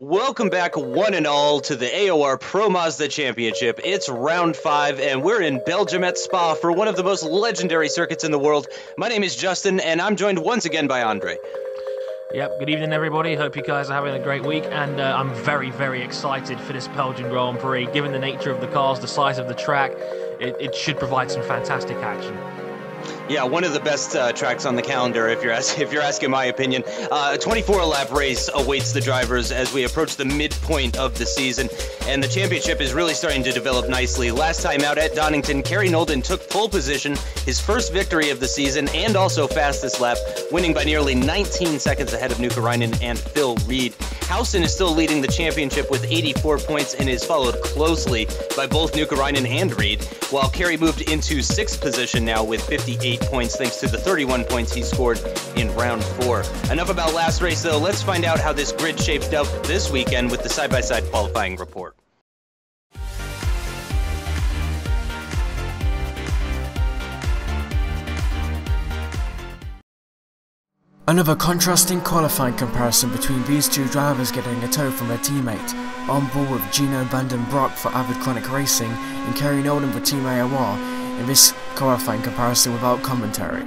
Welcome back, one and all, to the AOR Pro Mazda Championship. It's round 5, and we're in Belgium at Spa for one of the most legendary circuits in the world. My name is Justin, and I'm joined once again by Andre. Yep, good evening everybody. Hope you guys are having a great week, and I'm very, very excited for this Belgian Grand Prix. Given the nature of the cars, the size of the track, it should provide some fantastic action. Yeah, one of the best tracks on the calendar, if you're asking my opinion. A 24-lap race awaits the drivers as we approach the midpoint of the season, and the championship is really starting to develop nicely. Last time out at Donington, Kerry Nolden took pole position, his first victory of the season, and also fastest lap, winning by nearly 19 seconds ahead of Nukkarainen and Phil Reed. Housen is still leading the championship with 84 points and is followed closely by both Nukkarainen and Reed, while Kerry moved into 6th position now with 58 points thanks to the 31 points he scored in round 4. Enough about last race though, let's find out how this grid shaped up this weekend with the side-by-side qualifying report. Another contrasting qualifying comparison between these two drivers getting a tow from their teammate. On board with Gino Vandenbroek for Avid Chronic Racing and Kerry Nolden for Team AOR in this qualifying comparison without commentary.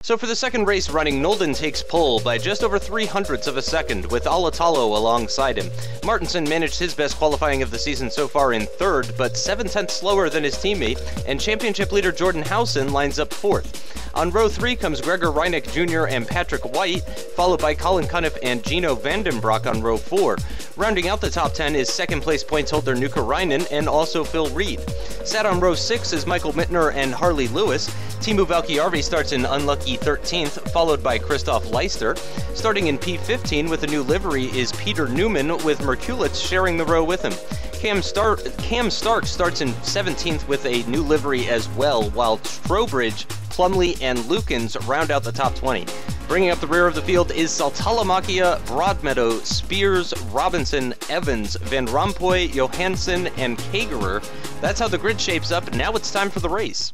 So for the second race running, Nolden takes pole by just over 300ths of a second with Alatalo alongside him. Martinson managed his best qualifying of the season so far in 3rd, but 7/10 slower than his teammate, and championship leader Jordan Housen lines up 4th. On row 3 comes Gregor Reineck Jr. and Patrick White, followed by Colin Cunniff and Gino Vandenbroek on row 4. Rounding out the top 10 is second place points holder Nukkarainen and also Phil Reed. Sat on row 6 is Michael Mittner and Harley Lewis. Teemu Valkjärvi starts in unlucky 13th, followed by Christoph Leister. Starting in P15 with a new livery is Peter Newman, with Merkulitz sharing the row with him. Cam Stark starts in 17th with a new livery as well, while Trowbridge, Plumley, and Lukens round out the top 20. Bringing up the rear of the field is Saltalamakia, Broadmeadow, Spears, Robinson, Evans, Van Rompuy, Johansson, and Kagerer. That's how the grid shapes up. Now it's time for the race.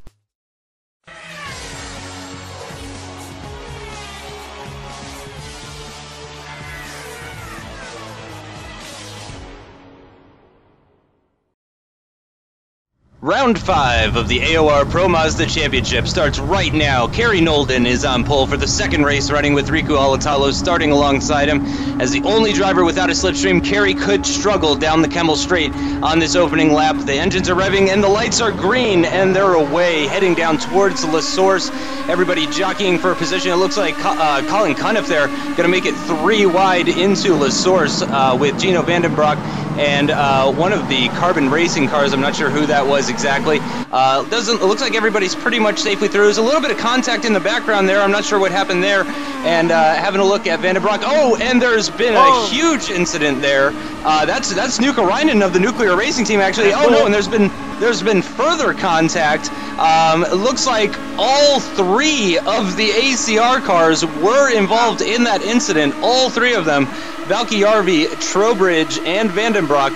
Round 5 of the AOR Pro Mazda Championship starts right now. Kerry Nolden is on pole for the second race, running with Riku Alatalo starting alongside him. As the only driver without a slipstream, Kerry could struggle down the Kemmel Straight on this opening lap. The engines are revving and the lights are green, and they're away, heading down towards La Source. Everybody jockeying for a position. It looks like Colin Cuniff there going to make it 3 wide into La Source with Gino Vandenbroek and one of the Carbon Racing cars. I'm not sure who that was exactly. It looks like everybody's pretty much safely through. There's a little bit of contact in the background there. I'm not sure what happened there. And having a look at Vandenbroek. Oh, and there's been a huge incident there. That's Nuka Reinen of the Nuclear Racing Team, actually. Oh no, and there's been further contact. It looks like all 3 of the ACR cars were involved in that incident. All 3 of them. Valkyarvi, Trowbridge, and Vandenbroek.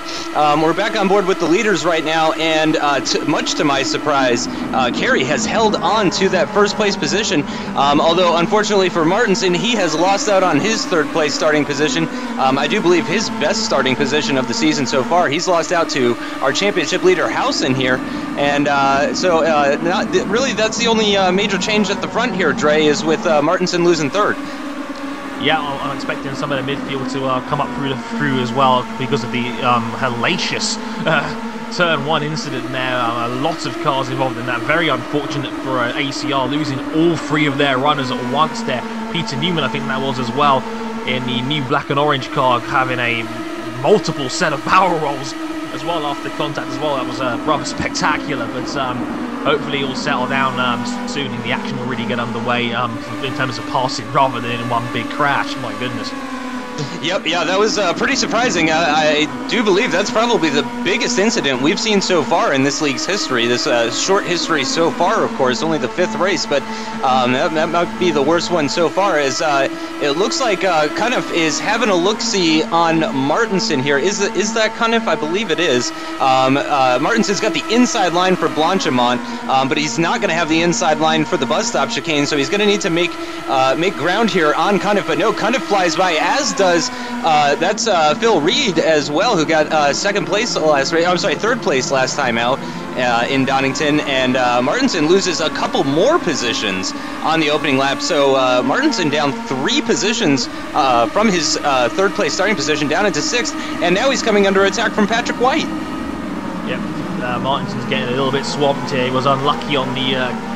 We're back on board with the leaders right now, and much to my surprise, Kerry has held on to that first place position, although unfortunately for Martinson, he has lost out on his 3rd place starting position. I do believe his best starting position of the season so far. He's lost out to our championship leader Housen here, and really that's the only major change at the front here, Dre, is with Martinson losing 3rd. Yeah, I'm expecting some of the midfield to come up through as well because of the hellacious Turn 1 incident there. A lot of cars involved in that. Very unfortunate for ACR, losing all 3 of their runners at once there. Peter Newman, I think that was as well, in the new black and orange car, having a multiple set of barrel rolls as well after contact as well. That was rather spectacular, but hopefully it will settle down soon and the action will really get underway in terms of passing rather than in one big crash. My goodness. Yep, yeah, that was pretty surprising. I do believe that's probably the biggest incident we've seen so far in this league's history. This short history so far, of course, only the 5th race, but that might be the worst one so far. As it looks like Cuniff is having a look-see on Martinson here. Is that Cuniff? I believe it is. Martinson's got the inside line for Blanchimont, but he's not going to have the inside line for the bus stop chicane, so he's going to need to make ground here on Cuniff. But no, Cuniff flies by, as does that's Phil Reed as well, who got 2nd place last race. I'm sorry, 3rd place last time out in Donington, and Martinson loses a couple more positions on the opening lap. So Martinson down 3 positions from his 3rd place starting position down into 6th, and now he's coming under attack from Patrick White. Yep, Martinson's getting a little bit swamped here. He was unlucky on the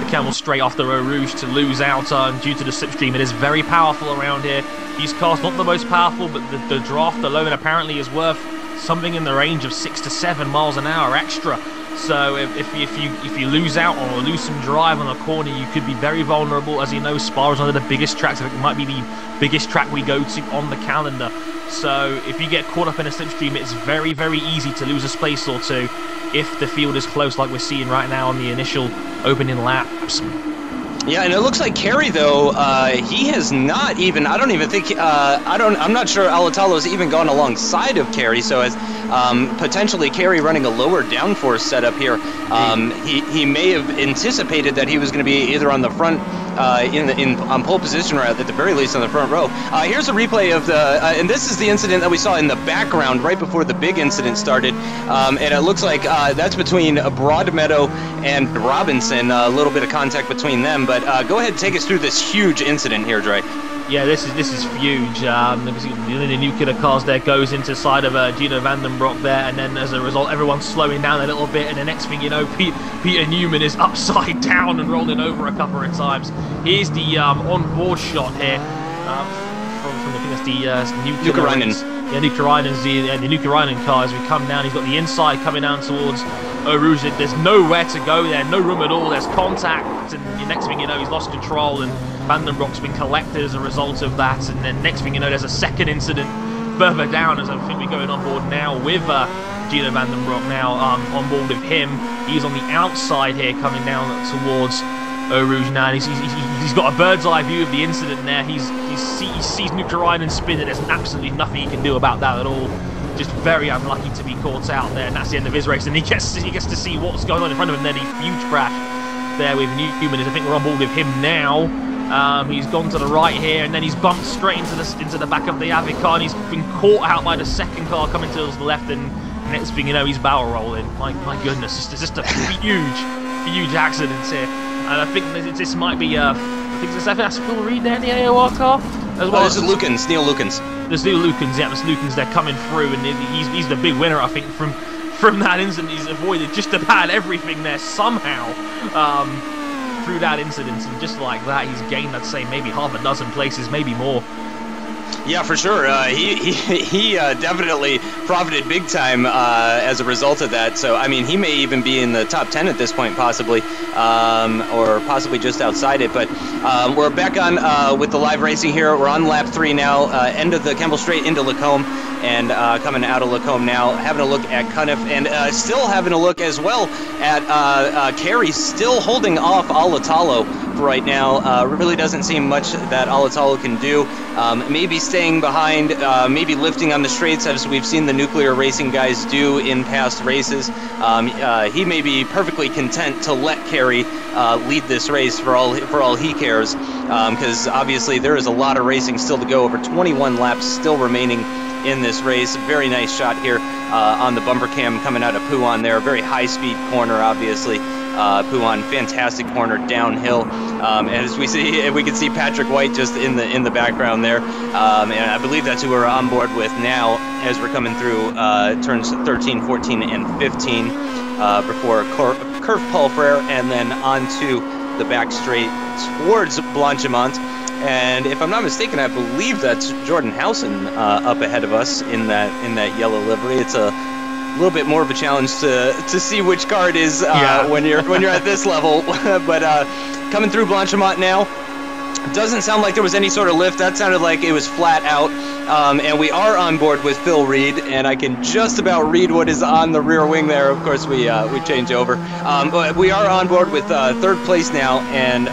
Kemmel Straight off the Eau Rouge to lose out due to the slipstream. It is very powerful around here. These cars not the most powerful, but the draft alone apparently is worth something in the range of 6 to 7 miles an hour extra. So if you lose out or lose some drive on a corner, you could be very vulnerable. As you know, Spa is one of the biggest tracks. I think it might be the biggest track we go to on the calendar. So if you get caught up in a slipstream, it's very, very easy to lose a space or 2 if the field is close, like we're seeing right now on the initial opening laps. Yeah, and it looks like Kerry, though, he has not even, I don't even think, I'm not sure Alatalo's even gone alongside of Kerry, so as potentially Kerry running a lower downforce setup here, he may have anticipated that he was going to be either on the front, on pole position, or at the very least on the front row. Here's a replay of the, and this is the incident that we saw in the background right before the big incident started, and it looks like that's between Broadmeadow and Robinson, a little bit of contact between them, but go ahead and take us through this huge incident here, Dre. Yeah, this is huge. The nuclear cars there goes into the side of Gino Vandenbroek there, and then as a result, everyone's slowing down a little bit, and the next thing you know, Peter Newman is upside down and rolling over a couple of times. Here's the on-board shot here from I think that's the Nuka Reinen. Yeah, Nuka Reinen's the Nuka Reinen car. As we come down, he's got the inside coming down towards Eau Rouge. There's nowhere to go there, no room at all. There's contact, and the next thing you know, he's lost control, and Vandenbroek's been collected as a result of that. And then next thing you know, there's a second incident further down, as I think we're going on board now with Gino Vandenbroek now on board with him. He's on the outside here, coming down towards Eau Rouge now. And he's got a bird's eye view of the incident there. He sees Nuka Reinen spin, and there's absolutely nothing he can do about that at all. Just very unlucky to be caught out there, and that's the end of his race. And he gets to see what's going on in front of him. And then a huge crash there with Newman. I think we're on board with him now. He's gone to the right here, and then he's bumped straight into the back of the Avid car, and he's been caught out by the second car coming to the left, and next thing you know, he's barrel rolling. My goodness, it's just a huge accidents here. And I think this might be, I think that's Phil Reed there in the AOR car as well. This is Lukens, Neil Lukens. There's Neil Lukens, yeah, there's Lukens there coming through, and he's the big winner, I think, from that incident. He's avoided just about everything there somehow through that incident, and just like that, he's gained, I'd say, maybe half a dozen places, maybe more. Yeah, for sure. He definitely profited big time as a result of that. So, I mean, he may even be in the top 10 at this point, possibly, or possibly just outside it. But we're back on with the live racing here. We're on lap 3 now, end of the Campbell Straight into Lacombe, and coming out of Lacombe now, having a look at Cunniff, and still having a look as well at Carey, still holding off Alatalo right now. Really doesn't seem much that Alatalo can do. Maybe staying behind, maybe lifting on the straights, as we've seen the nuclear racing guys do in past races. He may be perfectly content to let Carey lead this race for all he cares, because obviously there is a lot of racing still to go. Over 21 laps still remaining in this race. Very nice shot here on the bumper cam coming out of Pouan there. Very high speed corner, obviously. Pouan, fantastic corner downhill. And as we see, we can see Patrick White just in the background there. And I believe that's who we're on board with now as we're coming through turns 13, 14, and 15 before Curve Paul Frere, and then onto the back straight towards Blanchimont. And if I'm not mistaken, I believe that's Jordan Howson up ahead of us in that yellow livery. It's a little bit more of a challenge to see which car it is when you're at this level. But coming through Blanchimont now, doesn't sound like there was any sort of lift. That sounded like it was flat out. And we are on board with Phil Reed, and I can just about read what is on the rear wing there. Of course, we change over. But we are on board with third place now, and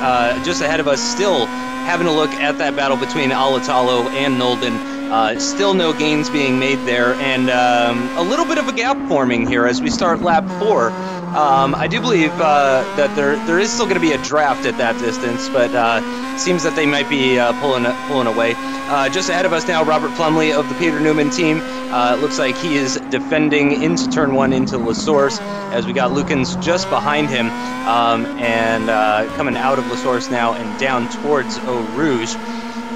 just ahead of us, still having a look at that battle between Alatalo and Nolden. Still no gains being made there, and a little bit of a gap forming here as we start lap 4. I do believe that there is still going to be a draft at that distance, but seems that they might be pulling away. Just ahead of us now, Robert Plumley of the Peter Newman team. Looks like he is defending into turn 1 into La Source, as we got Lukens just behind him, and coming out of La Source now and down towards Eau Rouge.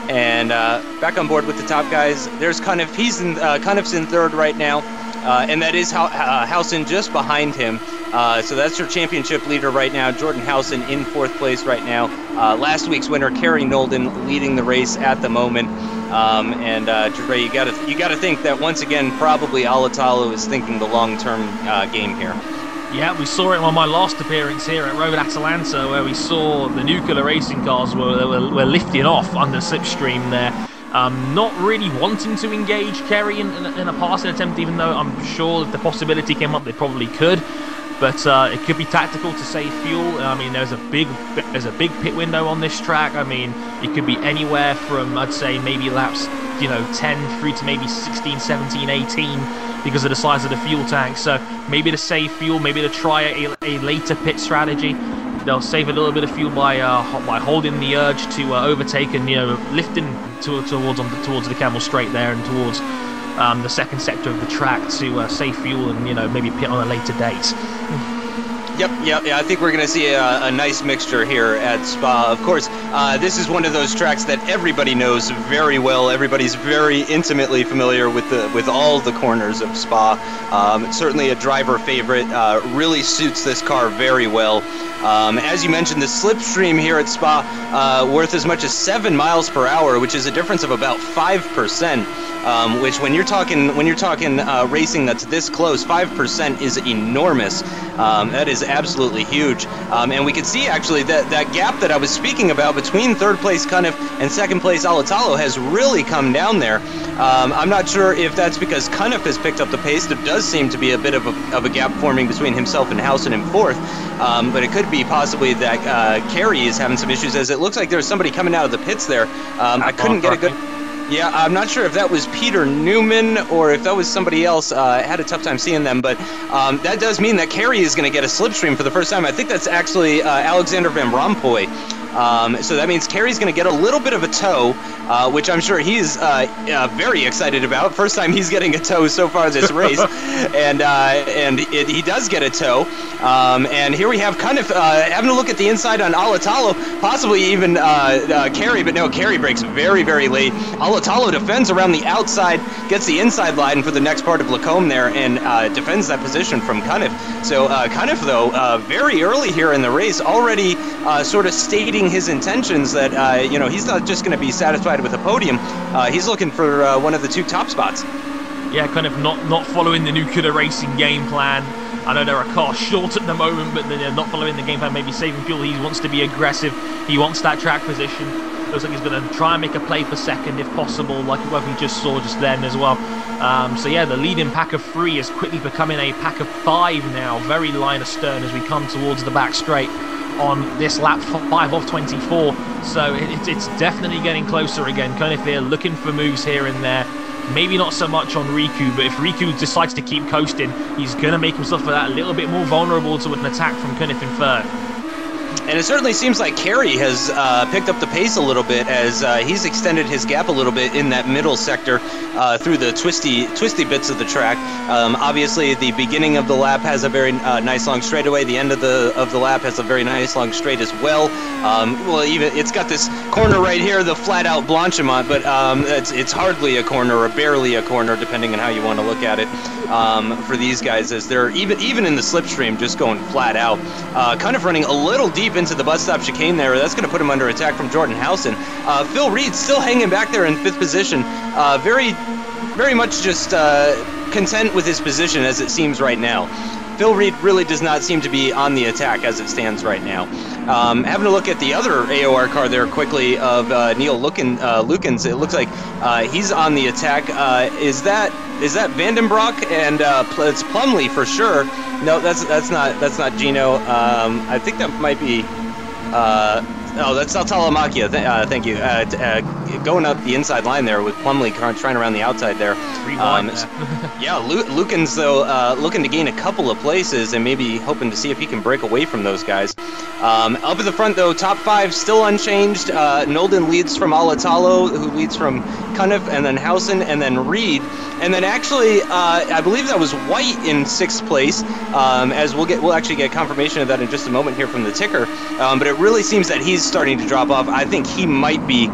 And back on board with the top guys, there's Cunniff. Cunniff's in third right now, and that is Howson just behind him. So that's your championship leader right now. Jordan Howson in 4th place right now. Last week's winner, Kerry Nolden, leading the race at the moment. And Dre, you gotta think that once again, probably Alatalo is thinking the long-term game here. Yeah, we saw it on my last appearance here at Road Atalanta, where we saw the nuclear racing cars were lifting off under slipstream there. Not really wanting to engage Kerry in a passing attempt, even though I'm sure if the possibility came up, they probably could. But it could be tactical to save fuel. I mean, there's a big pit window on this track. I mean, it could be anywhere from, I'd say, maybe laps 10 through to maybe 16, 17, 18 because of the size of the fuel tank. So maybe to save fuel, maybe to try a later pit strategy. They'll save a little bit of fuel by holding the urge to overtake and lifting towards the Camel Straight there and towards the second sector of the track to save fuel and maybe pit on a later date. Yep. I think we're going to see a nice mixture here at Spa. Of course, this is one of those tracks that everybody knows very well. Everybody's very intimately familiar with all the corners of Spa. It's certainly a driver favorite. Really suits this car very well. As you mentioned, the slipstream here at Spa worth as much as 7 miles per hour, which is a difference of about 5%. Which, when you're talking racing that's this close, 5% is enormous. That is absolutely huge. And we can see actually that gap that I was speaking about between 3rd place Cunniff and 2nd place Alatalo has really come down there. I'm not sure if that's because Cunniff has picked up the pace. There does seem to be a bit of a gap forming between himself and Howson in 4th. But it could be possibly that Kerry is having some issues, as it looks like there's somebody coming out of the pits there. I couldn't get a good... Yeah, I'm not sure if that was Peter Newman or if that was somebody else. I had a tough time seeing them, but that does mean that Kerry is going to get a slipstream for the first time. I think that's actually Alexander Van Rompuy So that means Kerry's going to get a little bit of a tow, which I'm sure he's very excited about. First time he's getting a tow so far this race, and he does get a tow. And here we have kind of having a look at the inside on Alatalo, possibly even Kerry, but no, Kerry breaks very, very late. Alatalo defends around the outside, gets the inside line for the next part of Lacombe there, and defends that position from Cunniff. So Cunniff, though, very early here in the race, already sort of stating his intentions that, you know, he's not just going to be satisfied with a podium. He's looking for one of the 2 top spots. Yeah, kind of not following the Nukuda Racing game plan. I know there are cars short at the moment, but they're not following the game plan, maybe saving fuel. He wants to be aggressive. He wants that track position. Looks like he's going to try and make a play for second if possible, like what we just saw just then as well. So yeah, the leading pack of 3 is quickly becoming a pack of 5 now, very line astern as we come towards the back straight on this lap 5 of 24. So it's definitely getting closer again. Kind of here looking for moves here and there. Maybe not so much on Riku, but if Riku decides to keep coasting, he's going to make himself for that a little bit more vulnerable to an attack from Cunniff in third. And it certainly seems like Kerry has picked up the pace a little bit as he's extended his gap a little bit in that middle sector through the twisty bits of the track. Obviously, the beginning of the lap has a very nice long straightaway. The end of the lap has a very nice long straight as well. Well, even it's got this corner right here, the flat-out Blanchimont, but it's hardly a corner or barely a corner, depending on how you want to look at it. For these guys, as they're even in the slipstream, just going flat out, kind of running a little deep into the bus stop chicane there. That's going to put him under attack from Jordan Howson. Phil Reed still hanging back there in 5th position, very much just content with his position as it seems right now. Phil Reed really does not seem to be on the attack as it stands right now. Having a look at the other AOR car there quickly of Neil Lukens, it looks like he's on the attack. Is that Vandenbroek? And it's Plumley for sure. No, that's not Gino. I think that might be. Oh, that's Saltalamacchia. Thank you. Going up the inside line there with Plumley trying around the outside there. Yeah, Lukens, though, looking to gain a couple of places and maybe hoping to see if he can break away from those guys. Up at the front, though, top 5 still unchanged. Nolden leads from Alatalo, who leads from Cunniff, and then Howson, and then Reed. And then actually, I believe that was White in 6th place, as we'll actually get confirmation of that in just a moment here from the ticker. But it really seems that he's starting to drop off. I think he might be,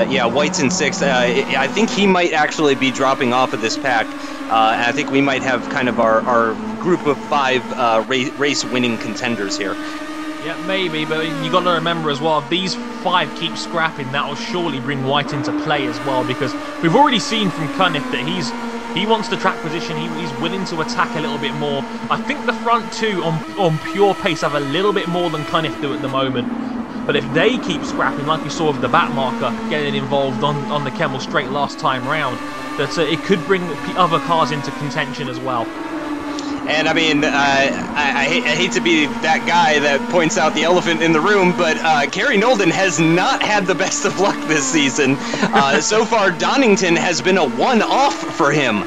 yeah, White's in 6th. I think he might actually be dropping off of this pack. And I think we might have kind of our group of 5 race-winning contenders here. Yeah, maybe, but you got to remember as well, if these 5 keep scrapping, that will surely bring White into play as well, because we've already seen from Cunniff that he wants the track position, he's willing to attack a little bit more. I think the front 2 on pure pace have a little bit more than Cunniff do at the moment. But if they keep scrapping, like we saw with the back marker getting involved on the Kemmel straight last time round, that it could bring other cars into contention as well. And I mean, I hate to be that guy that points out the elephant in the room, but Kerry Nolden has not had the best of luck this season. So far, Donington has been a one-off for him.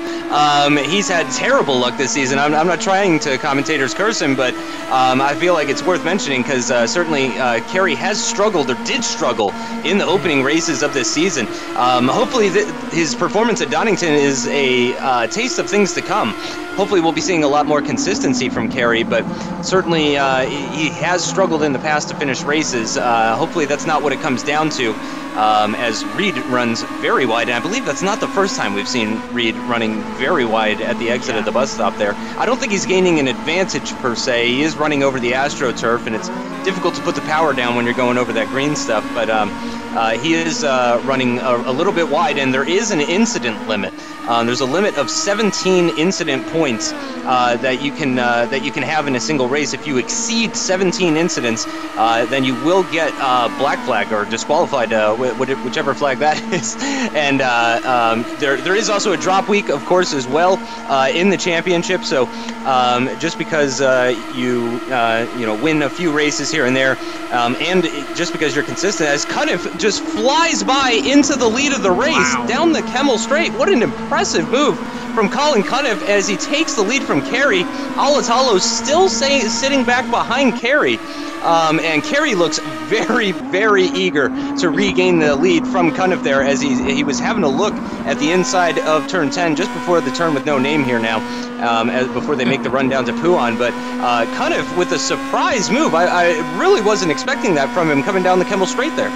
He's had terrible luck this season. I'm not trying to commentators curse him, but I feel like it's worth mentioning because certainly Kerry has struggled, or did struggle, in the opening races of this season. Hopefully his performance at Donington is a taste of things to come. Hopefully we'll be seeing a lot more consistency from Kerry, but certainly he has struggled in the past to finish races. Hopefully that's not what it comes down to, as Reed runs very wide, and I believe that's not the first time we've seen Reed running very wide at the exit of the bus stop there. I don't think he's gaining an advantage per se. He is running over the AstroTurf, and it's difficult to put the power down when you're going over that green stuff, but he is running a little bit wide, and there is an incident limit. There's a limit of 17 incident points that you can have in a single race. If you exceed 17 incidents, then you will get black flag or disqualified, whichever flag that is. And there is also a drop week, of course, as well in the championship. So just because you win a few races here and there, and just because you're consistent, as Cunniff just flies by into the lead of the race down the Kemmel Straight. What an impressive move from Colin Cuniff as he takes the lead from Kerry. Alatalo still sitting back behind Kerry. And Kerry looks very, very eager to regain the lead from Cuniff there as he was having a look at the inside of turn 10 just before the turn with no name here now, before they make the run down to Puan. But Cuniff with a surprise move. I really wasn't expecting that from him coming down the Kemmel Straight there.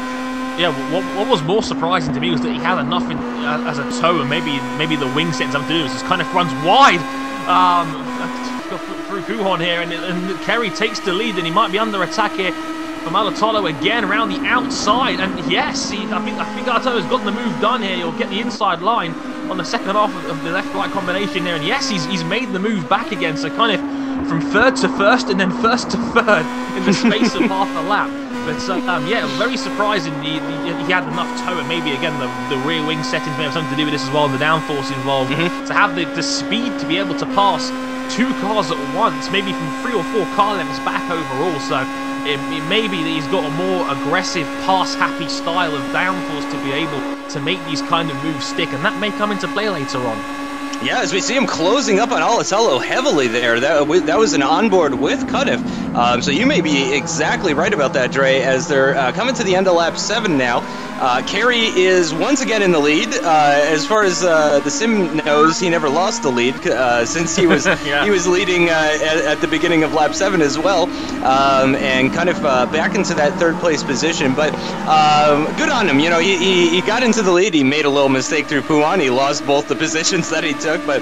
Yeah, what was more surprising to me was that he had enough as a toe, and maybe the wing set something to do. Just kind of runs wide through Puhan here, and Kerry takes the lead, and he might be under attack here from Alatalo again around the outside. And yes, I think Alatalo's gotten the move done here. He'll get the inside line on the second half of the left-right combination there, and yes, he's made the move back again. So kind of from third to first, and then first to third in the space of half a lap. But yeah, very surprising. He had enough toe, and maybe again the rear wing settings may have something to do with this as well, and the downforce involved, to have the speed to be able to pass two cars at once, maybe from 3 or 4 car lengths back overall. So it may be that he's got a more aggressive, pass-happy style of downforce to be able to make these kind of moves stick, and that may come into play later on. Yeah, as we see him closing up on Alatalo heavily there. That was an onboard with Cuniff. So you may be exactly right about that, Dre, as they're coming to the end of lap 7 now. Kerry is once again in the lead. As far as the sim knows, he never lost the lead since he was he was leading at the beginning of lap 7 as well, and kind of back into that third place position. But good on him. You know, he got into the lead. He made a little mistake through Puan. He lost both the positions that he took, but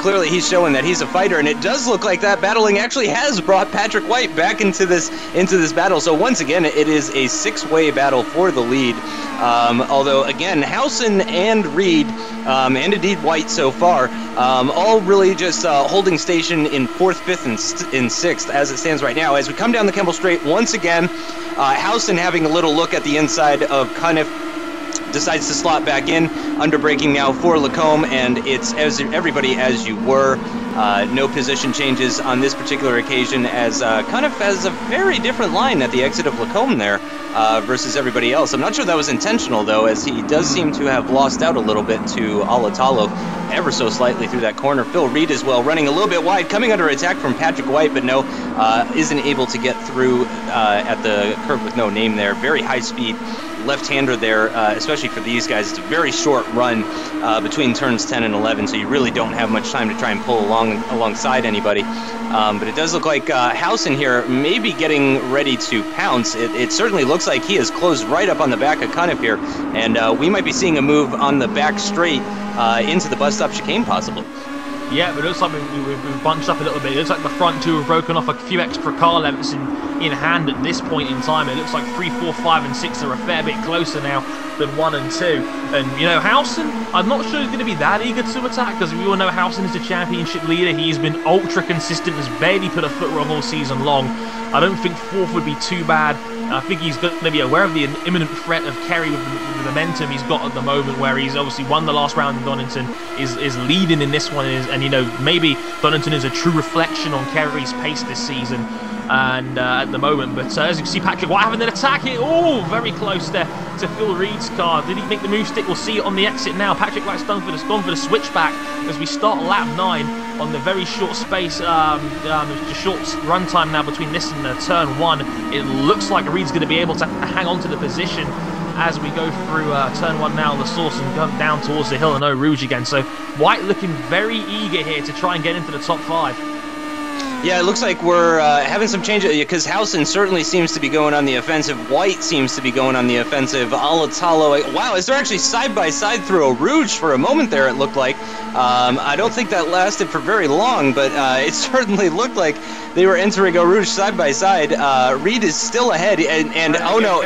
clearly he's showing that he's a fighter, and it does look like that battling actually has brought Patrick White back into this battle. So once again, it is a 6-way battle for the lead. Although again, Howson and Reed, and indeed White so far, all really just holding station in 4th, 5th, and 6th as it stands right now. As we come down the Kemmel Straight once again, Howson having a little look at the inside of Cuniff, decides to slot back in, under braking now for Lacombe, and it's everybody as you were. No position changes on this particular occasion, as Cuniff has a very different line at the exit of Lacombe there versus everybody else. I'm not sure that was intentional, though, as he does seem to have lost out a little bit to Alatalo ever so slightly through that corner. Phil Reed as well, running a little bit wide, coming under attack from Patrick White, but no, isn't able to get through at the curve with no name there. Very high speed left-hander there, especially for these guys. It's a very short run between turns 10 and 11, so you really don't have much time to try and pull alongside anybody. But it does look like Howson here may be getting ready to pounce. It certainly looks like he is closed right up on the back of Cuniff here, and we might be seeing a move on the back straight into the bus stop chicane possibly. Yeah, but it looks like we've bunched up a little bit. It looks like the front two have broken off a few extra car lengths in hand at this point in time. It looks like 3, 4, 5, and 6 are a fair bit closer now than 1 and 2. And, you know, Howson, I'm not sure he's going to be that eager to attack, because we all know Howson is the championship leader. He's been ultra consistent, has barely put a foot wrong all season long. I don't think 4th would be too bad. I think he's going to be aware of the imminent threat of Kerry with the momentum he's got at the moment, where he's obviously won the last round in Donington, is leading in this one, and you know, maybe Donington is a true reflection on Kerry's pace this season and at the moment. But as you can see, Patrick White having an attack here. Oh, very close there to Phil Reed's car. Did he make the move stick? We'll see it on the exit now. Patrick White's gone for the switchback as we start lap 9 on the very short space, the short run time now between this and turn 1. It looks like Reed's going to be able to hang on to the position as we go through turn 1 now, the source, and go down towards the hill and Eau Rouge again. So White looking very eager here to try and get into the top 5. Yeah, it looks like we're having some change, because Howson certainly seems to be going on the offensive. White seems to be going on the offensive. Alatalo, wow, is there actually side-by-side through Eau Rouge for a moment there, it looked like. I don't think that lasted for very long, but it certainly looked like they were entering Eau Rouge side-by-side. Reed is still ahead, and oh no.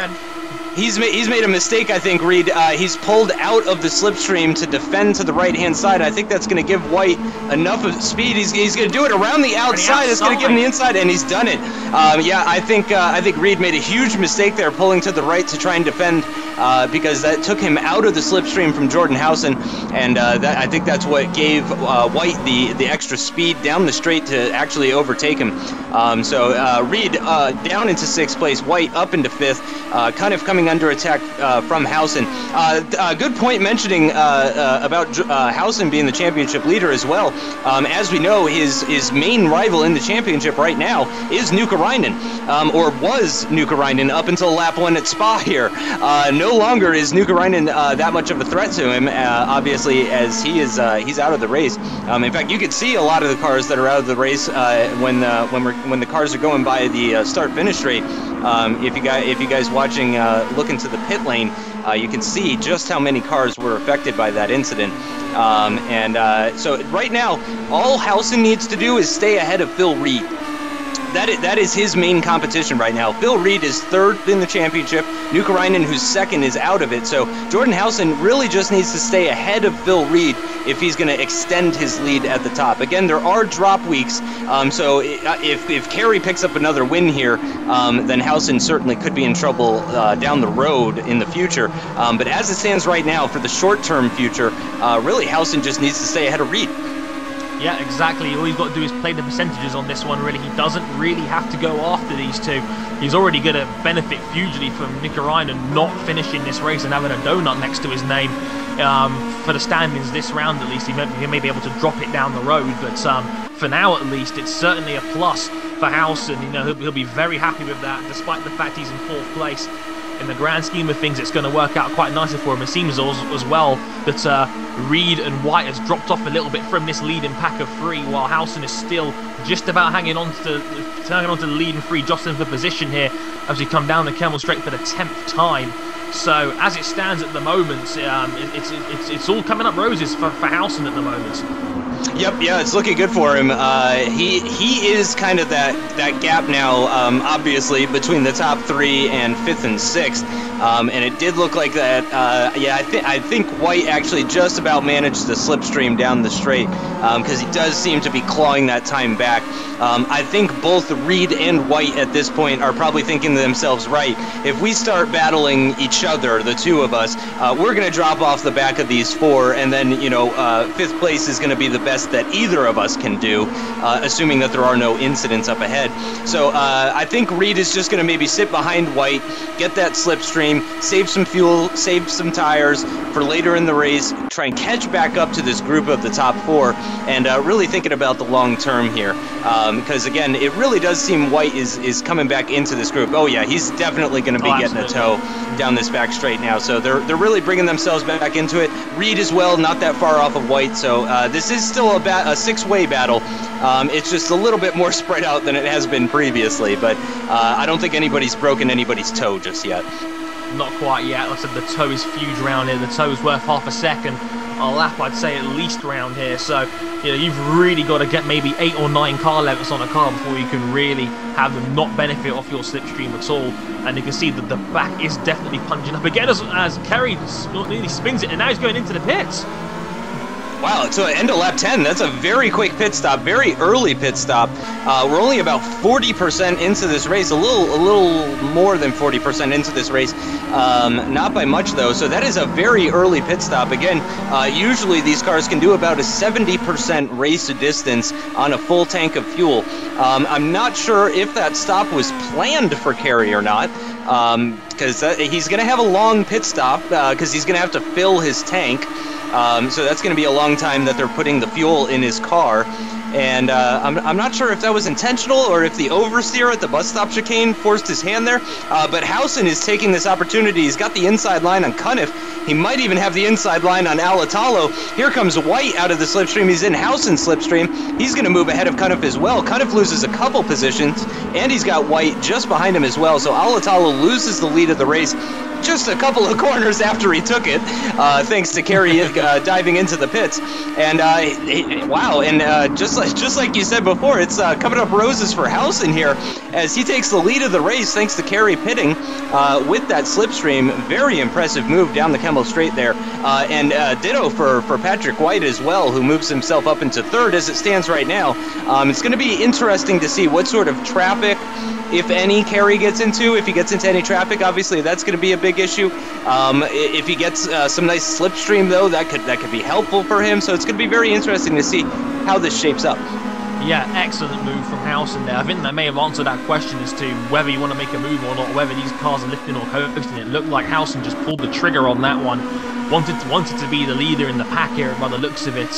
He's made a mistake, I think, Reed. He's pulled out of the slipstream to defend to the right-hand side. I think that's going to give White enough of speed. He's going to do it around the outside. It's going to give him the inside, and he's done it. Yeah, I think Reed made a huge mistake there, pulling to the right to try and defend, because that took him out of the slipstream from Jordan Howson, and I think that's what gave White the extra speed down the straight to actually overtake him. So Reed down into 6th place, White up into 5th, kind of coming coming under attack from Housen. Good point mentioning about Housen being the championship leader as well. As we know, his main rival in the championship right now is Nukkarainen, or was Nukkarainen up until lap 1 at Spa here. No longer is Nukkarainen that much of a threat to him, obviously, as he's out of the race. In fact, you could see a lot of the cars that are out of the race when the cars are going by the start-finish straight. If you guys watching look into the pit lane, you can see just how many cars were affected by that incident. So right now, all Housen needs to do is stay ahead of Phil Reed. That is his main competition right now. Phil Reed is 3rd in the championship. Nukkarainen, who's 2nd, is out of it. So Jordan Housen really just needs to stay ahead of Phil Reed if he's going to extend his lead at the top. Again, there are drop weeks, so if Kerry picks up another win here, then Housen certainly could be in trouble down the road in the future. But as it stands right now, for the short-term future, really Housen just needs to stay ahead of Reed. Yeah, exactly. All he's got to do is play the percentages on this one, really. He doesn't really have to go after these two. He's already going to benefit hugely from Nukkarainen not finishing this race and having a donut next to his name. For the standings this round, at least, he may be able to drop it down the road. But for now, at least, it's certainly a plus for Housen. You know, he'll be very happy with that, despite the fact he's in 4th place. In the grand scheme of things, it's going to work out quite nicely for him. It seems as well that Reed and White has dropped off a little bit from this leading pack of 3, while Housen is still just about hanging on to the lead and 3, jostling for position here as we come down the Kemmel Straight for the 10th time. So as it stands at the moment, it's all coming up roses for Housen at the moment. Yep, yeah, it's looking good for him. He is kind of that gap now, obviously, between the top 3 and 5th and 6th. And it did look like that. Yeah, I think White actually just about managed the slipstream down the straight, because he does seem to be clawing that time back. I think both Reed and White at this point are probably thinking to themselves, right, if we start battling each other, the two of us, we're going to drop off the back of these 4, and then, you know, 5th place is going to be the best that either of us can do, assuming that there are no incidents up ahead. So I think Reed is just going to maybe sit behind White, get that slipstream, save some fuel, save some tires for later in the race, try and catch back up to this group of the top 4, and really thinking about the long term here. Because again, it really does seem White is coming back into this group. Oh yeah, he's definitely going to be getting a tow down this back straight now. So they're really bringing themselves back into it. Reed as well, not that far off of White. So this is still a 6-way battle. It's just a little bit more spread out than it has been previously. But I don't think anybody's broken anybody's toe just yet. Not quite yet. Like I said, the toe is huge around here. The toe is worth half a second a lap, I'd say, at least around here. So, you know, you've really got to get maybe 8 or 9 car lengths on a car before you can really have them not benefit off your slipstream at all. And you can see that the back is definitely punching up again as Kerry nearly spins it, and now he's going into the pits. Wow, so end of lap 10, that's a very quick pit stop, very early pit stop. We're only about 40% into this race, a little more than 40% into this race, not by much though, so that is a very early pit stop. Again, usually these cars can do about a 70% race distance on a full tank of fuel. I'm not sure if that stop was planned for Kerry or not, because he's going to have a long pit stop, because he's going to have to fill his tank. So that's going to be a long time that they're putting the fuel in his car. And I'm not sure if that was intentional or if the oversteer at the bus stop chicane forced his hand there. But Housen is taking this opportunity. He's got the inside line on Cunniff. He might even have the inside line on Alatalo. Here comes White out of the slipstream. He's in Housen's slipstream. He's going to move ahead of Cunniff as well. Cunniff loses a couple positions, and he's got White just behind him as well. So Alatalo loses the lead of the race just a couple of corners after he took it, thanks to Kerry diving into the pits. And wow, and just like you said before, it's coming up roses for Housen here as he takes the lead of the race thanks to Kerry pitting with that slipstream. Very impressive move down the Kemmel Straight there, and ditto for Patrick White as well, who moves himself up into 3rd as it stands right now. It's going to be interesting to see what sort of traffic, if any, Kerry gets into. If he gets into any traffic, obviously that's going to be a big issue. If he gets some nice slipstream, though, that could be helpful for him. So it's going to be very interesting to see how this shapes up. Yeah, excellent move from Howson there. I think that may have answered that question as to whether you want to make a move or not, whether these cars are lifting or coasting. It looked like Howson just pulled the trigger on that one. Wanted to be the leader in the pack here by the looks of it.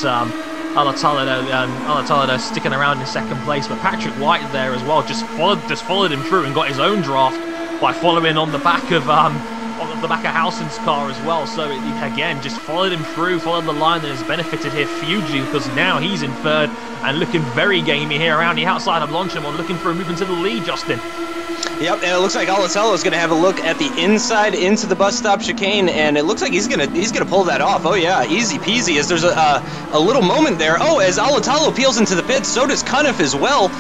Alatalo sticking around in second place, but Patrick White there as well just followed him through and got his own draft by following on the back of Howson's car as well. So it, again, just followed him through, followed the line that has benefited here hugely, because now he's in third and looking very gamey here around the outside of Longchamp, looking for a move into the lead, Justin. Yep, and it looks like Alatalo is going to have a look at the inside into the bus stop chicane, and it looks like he's gonna pull that off. Oh yeah, easy peasy. As there's a little moment there. Oh, as Alatalo peels into the pits, so does Cunniff as well.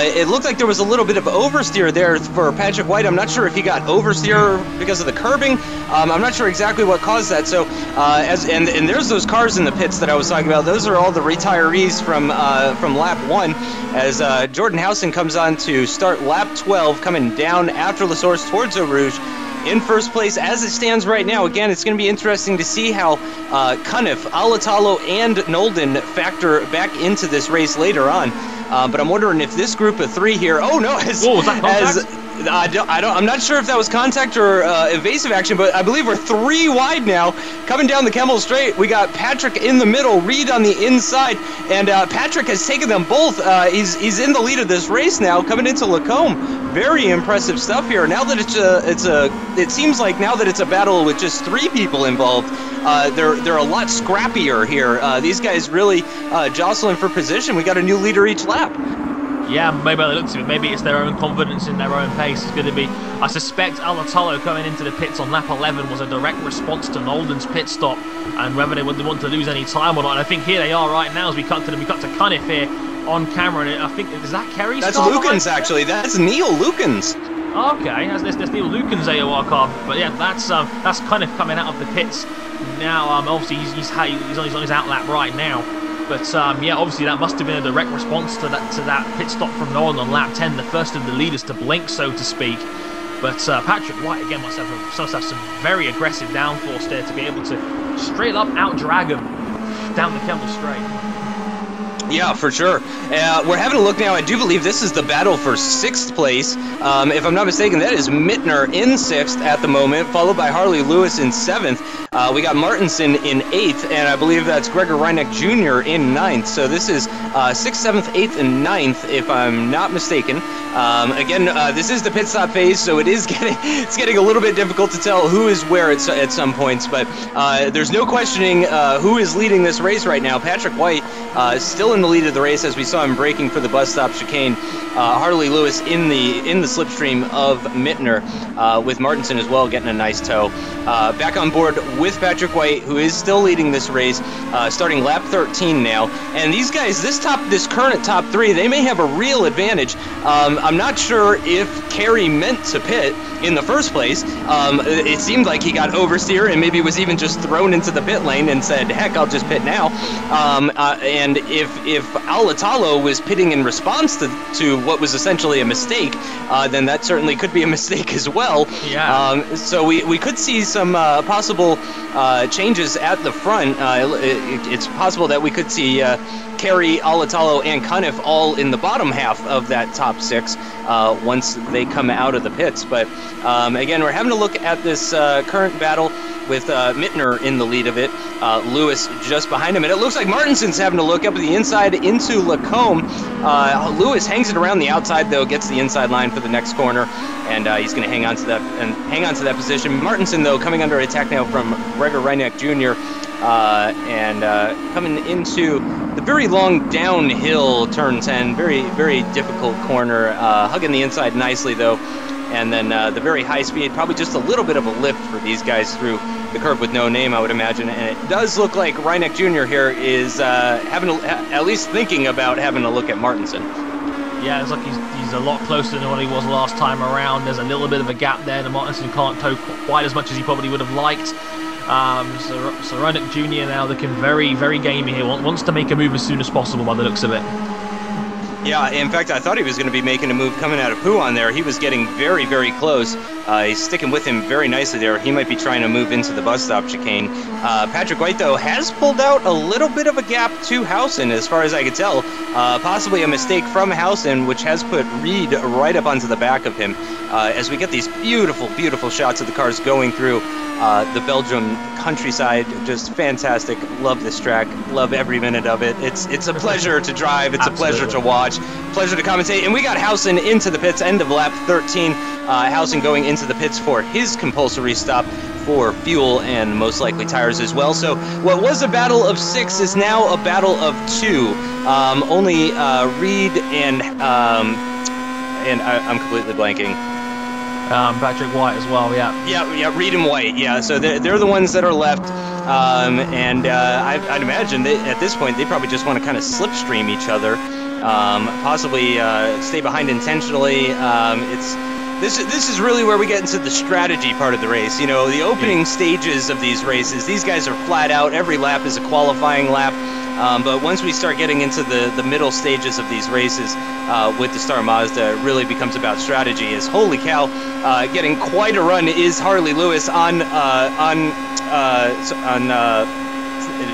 It looked like there was a little bit of oversteer there for Patrick White. I'm not sure if he got oversteer because of the curbing. I'm not sure exactly what caused that. So and there's those cars in the pits that I was talking about. Those are all the retirees from lap 1, as Jordan Howson comes on to start lap 12, coming down after La Source towards Eau Rouge in first place as it stands right now. Again, it's going to be interesting to see how Cunniff, Alatalo, and Nolden factor back into this race later on. But I'm wondering if this group of 3 here. Oh no! Was that contact? I'm not sure if that was contact or evasive action, but I believe we're 3 wide now. Coming down the Kemmel Straight, we got Patrick in the middle, Reed on the inside, and Patrick has taken them both. He's in the lead of this race now, coming into Lacombe. Very impressive stuff here. Now that it seems like now that it's a battle with just 3 people involved, they're a lot scrappier here. These guys really jostling for position. We got a new leader each lap. Yeah, maybe by the looks of it, maybe it's their own confidence in their own pace. It's going to be, I suspect Alatalo coming into the pits on lap 11 was a direct response to Nolden's pit stop, and whether they want to lose any time or not. And I think here they are right now as we cut to them. We cut to Cunniff here on camera, and I think, is that Kerry's That's car? Lukens, actually. That's Neil Lukens. Okay, that's Neil Lukens' AOR car, but yeah, that's Cunniff coming out of the pits now. Obviously he's on his out lap right now. But yeah, obviously that must have been a direct response to that pit stop from Nolan on lap 10, the first of the leaders to blink, so to speak. But Patrick White again must have some very aggressive downforce there to be able to straight up out drag him down the Kemmel Straight. Yeah, for sure. We're having a look now. I do believe this is the battle for 6th place. If I'm not mistaken, that is Mittner in 6th at the moment, followed by Harley Lewis in 7th. We got Martinson in 8th, and I believe that's Gregor Reineck Jr. in 9th. So this is 6th, 7th, 8th, and 9th, if I'm not mistaken. Again, this is the pit stop phase, so it's getting a little bit difficult to tell who is where at some points. But there's no questioning who is leading this race right now. Patrick White still in the lead of the race, as we saw him braking for the bus stop chicane. Harley Lewis in the slipstream of Mittner, with Martinson as well getting a nice tow. Back on board with Patrick White, who is still leading this race, starting lap 13 now. And these guys, this current top 3, they may have a real advantage. I'm not sure if Kerry meant to pit in the first place. It seemed like he got oversteer and maybe was even just thrown into the pit lane and said, heck, I'll just pit now. And if Alatalo was pitting in response to what was essentially a mistake, then that certainly could be a mistake as well. Yeah. So we could see some possible changes at the front. It's possible that we could see Kerry, Alatalo, and Cunniff all in the bottom half of that top 6 once they come out of the pits. But again, we're having a look at this current battle with Mittner in the lead of it, Lewis just behind him, and it looks like Martinson's having to look up the inside into Lacombe. Lewis hangs it around the outside though, gets the inside line for the next corner, and he's going to hang on to that position. Martinson though coming under attack now from Gregor Reineck Jr. And coming into the very long downhill turn 10, very very difficult corner, hugging the inside nicely though. And then the very high speed, probably just a little bit of a lift for these guys through the curve with no name, I would imagine. And it does look like Reineck Jr. here is at least thinking about having a look at Martinson. Yeah, it's like he's a lot closer than what he was last time around. There's a little bit of a gap there, and Martinson can't tow quite as much as he probably would have liked. So Reineck Jr. now looking very, very gamey here. Wants to make a move as soon as possible by the looks of it. Yeah, in fact, I thought he was going to be making a move coming out of Puan there. He was getting very, very close. He's sticking with him very nicely there. He might be trying to move into the bus stop chicane. Patrick White, though, has pulled out a little bit of a gap to Housen, as far as I could tell. Possibly a mistake from Housen, which has put Reed right up onto the back of him. As we get these beautiful, beautiful shots of the cars going through the Belgium countryside. Just fantastic. Love this track. Love every minute of it. It's a pleasure to drive. It's Absolutely. a pleasure to watch. Pleasure to commentate. And we got Housen into the pits, end of lap 13. Housen going into the pits for his compulsory stop for fuel and most likely tires as well. So what was a battle of 6 is now a battle of 2. Only Reed and I'm completely blanking. Patrick White as well, yeah. Yeah, Reed and White, yeah. So they're the ones that are left. I'd imagine that at this point they probably just want to kind of slipstream each other. Possibly stay behind intentionally. This is really where we get into the strategy part of the race. You know, the opening stages of these races, these guys are flat out. Every lap is a qualifying lap. But once we start getting into the middle stages of these races with the Star Mazda, it really becomes about strategy. As holy cow, getting quite a run is Harley Lewis on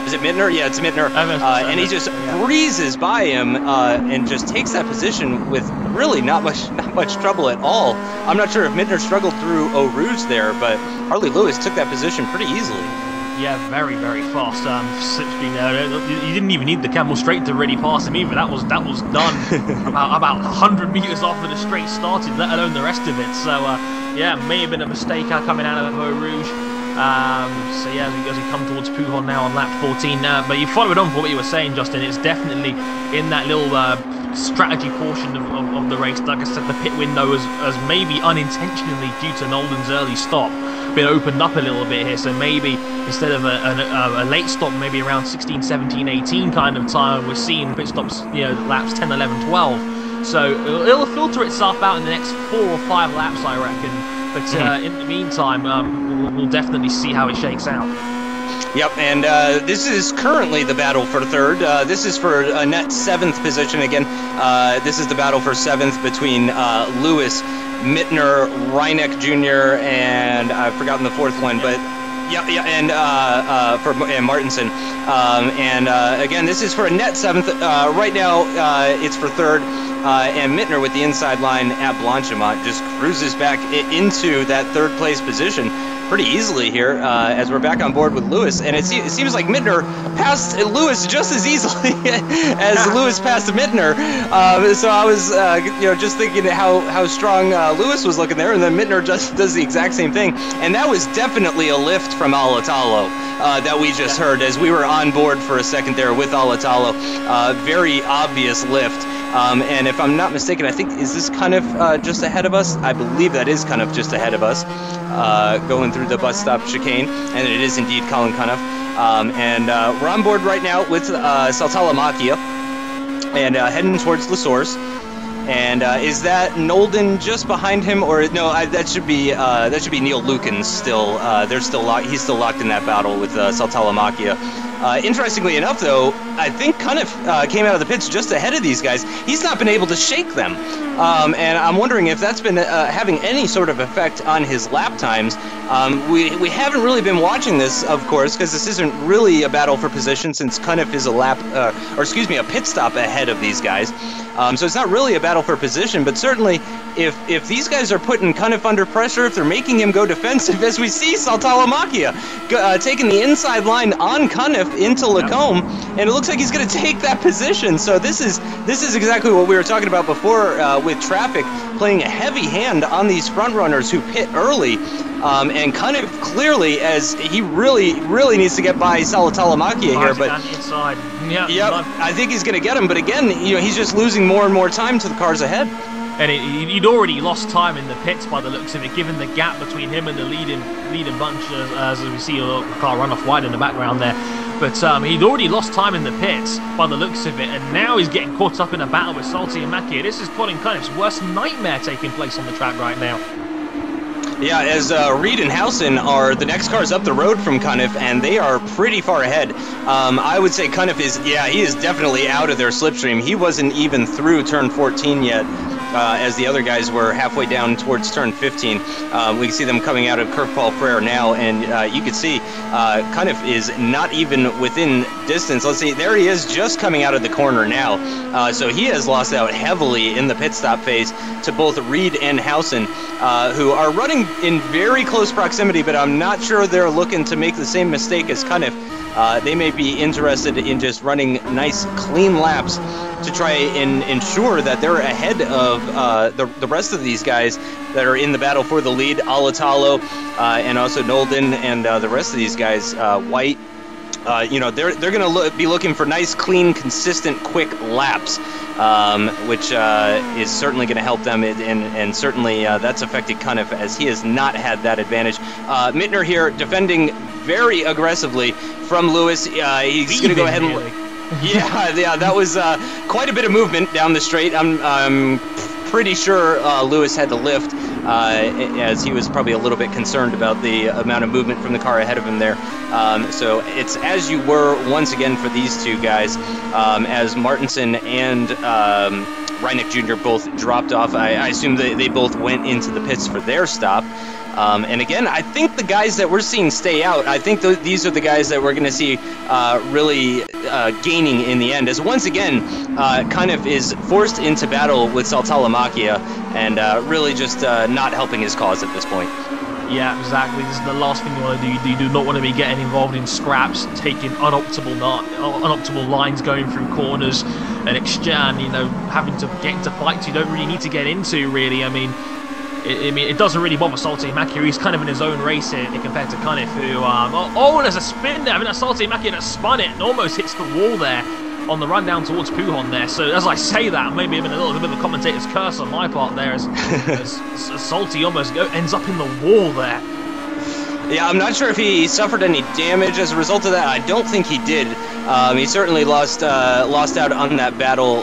is it Mittner? Yeah, it's Mittner. And he just breezes by him and just takes that position with really not much trouble at all. I'm not sure if Mittner struggled through Eau Rouge there, but Harley Lewis took that position pretty easily. Yeah, very, very fast. Slipstream there. You didn't even need the camel straight to really pass him either. That was done about 100 meters after the straight started, let alone the rest of it. So yeah, may have been a mistake coming out of Eau Rouge. So yeah, as we come towards Pujon now on lap 14. But you followed on for what you were saying, Justin. It's definitely in that little strategy portion of the race. Like I said, the pit window has maybe unintentionally, due to Nolden's early stop, been opened up a little bit here. So maybe instead of a late stop, maybe around 16, 17, 18 kind of time, we're seeing pit stops, you know, laps 10, 11, 12. So it'll filter itself out in the next 4 or 5 laps, I reckon. But in the meantime, we'll definitely see how it shakes out. Yep, and this is currently the battle for third. This is for a net 7th position again. This is the battle for 7th between Lewis, Mittner, Reineck Jr., and I've forgotten the 4th one, but yeah, and Martinson. Again, this is for a net 7th. Right now, it's for third. And Mittner with the inside line at Blanchimont just cruises back into that 3rd place position pretty easily here as we're back on board with Lewis. And it seems like Mittner passed Lewis just as easily as Lewis passed Mittner. So I was just thinking how strong Lewis was looking there, and then Mittner just does the exact same thing. And that was definitely a lift from Alatalo that we just heard as we were on board for a second there with Alatalo. Very obvious lift. And if I'm not mistaken, I think, is this kind of just ahead of us? I believe that is kind of just ahead of us, going through the bus stop chicane, and it is indeed Colin Cuniff. We're on board right now with Saltalamacchia, and heading towards La Source. And is that Nolden just behind him, or no? That should be Neil Lukens still. They're still locked. He's still locked in that battle with Saltalamacchia. Interestingly enough, though, I think Cuniff came out of the pits just ahead of these guys. He's not been able to shake them, and I'm wondering if that's been having any sort of effect on his lap times. We haven't really been watching this, of course, because this isn't really a battle for position, since Cuniff is a pit stop ahead of these guys. So it's not really a battle for position, but certainly if these guys are putting Cuniff under pressure, if they're making him go defensive, as we see Saltalamacchia taking the inside line on Cuniff into Lacombe, and it looks like he's going to take that position. So this is exactly what we were talking about before with traffic playing a heavy hand on these front runners who pit early. And Cuniff clearly, as he really needs to get by Saltalamacchia here, but inside. Yep, I think he's going to get him, but again, he's just losing more and more time to the cars ahead. And he'd already lost time in the pits by the looks of it, given the gap between him and the leading bunch, as we see a car run off wide in the background there. But he'd already lost time in the pits by the looks of it, and now he's getting caught up in a battle with Saltalamacchia. This is Colin Cuniff's worst nightmare taking place on the track right now. Yeah, as Reed and Housen are the next cars up the road from Cunniff, and they are pretty far ahead. I would say Cunniff is, yeah, he is definitely out of their slipstream. He wasn't even through turn 14 yet, as the other guys were halfway down towards turn 15. We can see them coming out of Kirk Paul Frere now, and you can see Cunniff is not even within distance. Let's see, there he is just coming out of the corner now. So he has lost out heavily in the pit stop phase to both Reed and Housen, who are running in very close proximity, but I'm not sure they're looking to make the same mistake as Cunniff. They may be interested in just running nice, clean laps to try and ensure that they're ahead of the rest of these guys that are in the battle for the lead. Alatalo and also Nolden and the rest of these guys, White. You know, they're going to be looking for nice, clean, consistent, quick laps, which is certainly going to help them, and certainly that's affected Cunniff, as he has not had that advantage. Mittner here defending very aggressively from Lewis. He's going to go ahead and... Yeah, that was quite a bit of movement down the straight. I'm pretty sure Lewis had to lift, as he was probably a little bit concerned about the amount of movement from the car ahead of him there. So it's as you were once again for these two guys, as Martinson and Reineck Jr. both dropped off. I assume they both went into the pits for their stop. And again, I think the guys that we're seeing stay out, I think these are the guys that we're going to see really gaining in the end. As once again, Cunniff is forced into battle with Saltalamacchia and really just not helping his cause at this point. Yeah, exactly. This is the last thing you want to do. You do not want to be getting involved in scraps, taking unoptimal lines going through corners, and exchange, you know, having to get into fights you don't really need to get into, really. I mean, it doesn't really bother Saltalamacchia. He's kind of in his own race here compared to Cunniff, who, oh, there's a spin there. I mean, that's Saltalamacchia that spun it and almost hits the wall there on the run down towards Pujon there. So as I say that, maybe even a little bit of a commentator's curse on my part there, as Salty almost ends up in the wall there. Yeah, I'm not sure if he suffered any damage as a result of that. I don't think he did. He certainly lost out on that battle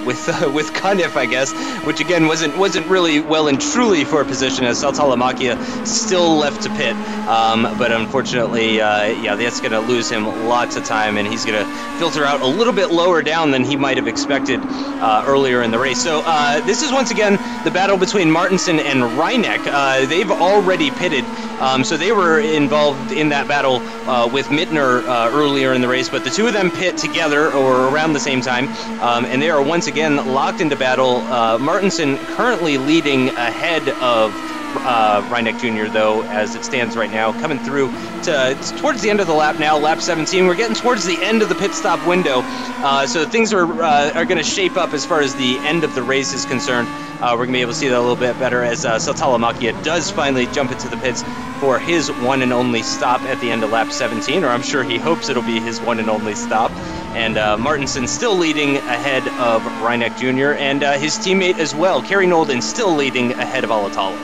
with Cunniff, I guess, which again wasn't really well and truly for a position, as Saltalamacchia still left to pit. But unfortunately, yeah, that's going to lose him lots of time, and he's going to filter out a little bit lower down than he might have expected earlier in the race. So this is once again the battle between Martinson and Reineck. They've already pitted, so they were involved in that battle with Mittner earlier in the race, but the two of them pit together or around the same time, and they are once again locked into battle. Martinson currently leading ahead of Reineck Jr., though, as it stands right now, coming through towards the end of the lap now, lap 17. We're getting towards the end of the pit stop window, so things are going to shape up as far as the end of the race is concerned. We're going to be able to see that a little bit better as Saltalamacchia does finally jump into the pits for his one and only stop at the end of lap 17, or I'm sure he hopes it'll be his one and only stop. And Martinson still leading ahead of Reineck Jr., and his teammate as well, Kerry Nolden, still leading ahead of Alatalo.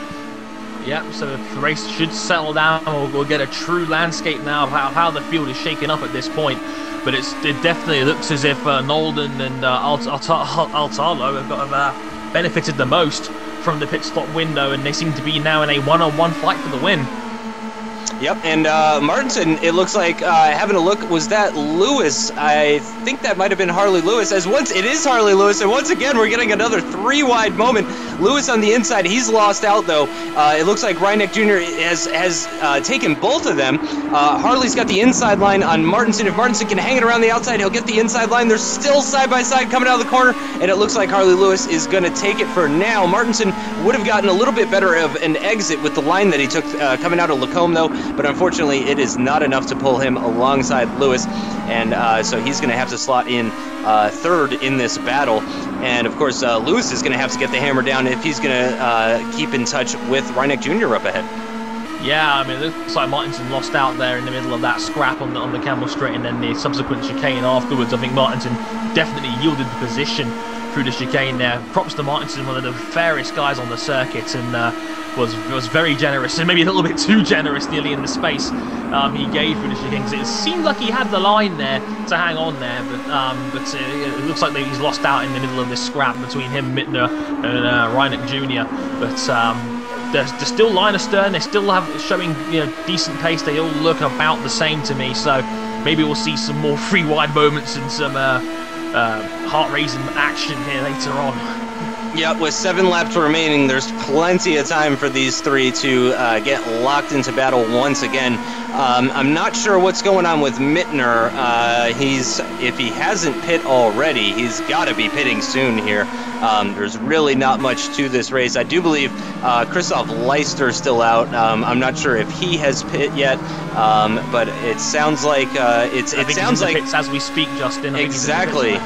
Yep, so the race should settle down. We'll get a true landscape now of how the field is shaking up at this point. But it definitely looks as if Nolden and Altalo have benefited the most from the pit stop window, and they seem to be now in a one-on-one fight for the win. Yep, and Martinson, it looks like, having a look, was that Lewis? I think that might have been Harley Lewis, as it is Harley Lewis, and once again, we're getting another three-wide moment. Lewis on the inside, he's lost out, though. It looks like Reineck Jr. has taken both of them. Harley's got the inside line on Martinson. If Martinson can hang it around the outside, he'll get the inside line. They're still side-by-side coming out of the corner, and it looks like Harley Lewis is going to take it for now. Martinson would have gotten a little bit better of an exit with the line that he took coming out of Lacombe, though, but unfortunately it is not enough to pull him alongside Lewis, and so he's going to have to slot in third in this battle. And of course Lewis is going to have to get the hammer down if he's going to keep in touch with Reineck Jr. up ahead. Yeah, I mean, it looks like Martinson lost out there in the middle of that scrap on the Camel Straight, and then the subsequent chicane afterwards. I think Martinson definitely yielded the position through the chicane there. Props to Martinson, one of the fairest guys on the circuit, and was very generous, and maybe a little bit too generous nearly in the space he gave through the chicane, because it seemed like he had the line there to hang on there, but it looks like he's lost out in the middle of this scrap between him, Mittner, and Reineck Jr. But they're still line astern. They still have showing decent pace. They all look about the same to me. So maybe we'll see some more free wide moments and some heart-raising action here later on. Yeah, with 7 laps remaining, there's plenty of time for these three to get locked into battle once again. I'm not sure what's going on with Mittner. If he hasn't pit already, he's got to be pitting soon here. There's really not much to this race. I do believe Christoph Leister's still out. I'm not sure if he has pit yet, but it sounds like it sounds like pits as we speak, Justin. Exactly.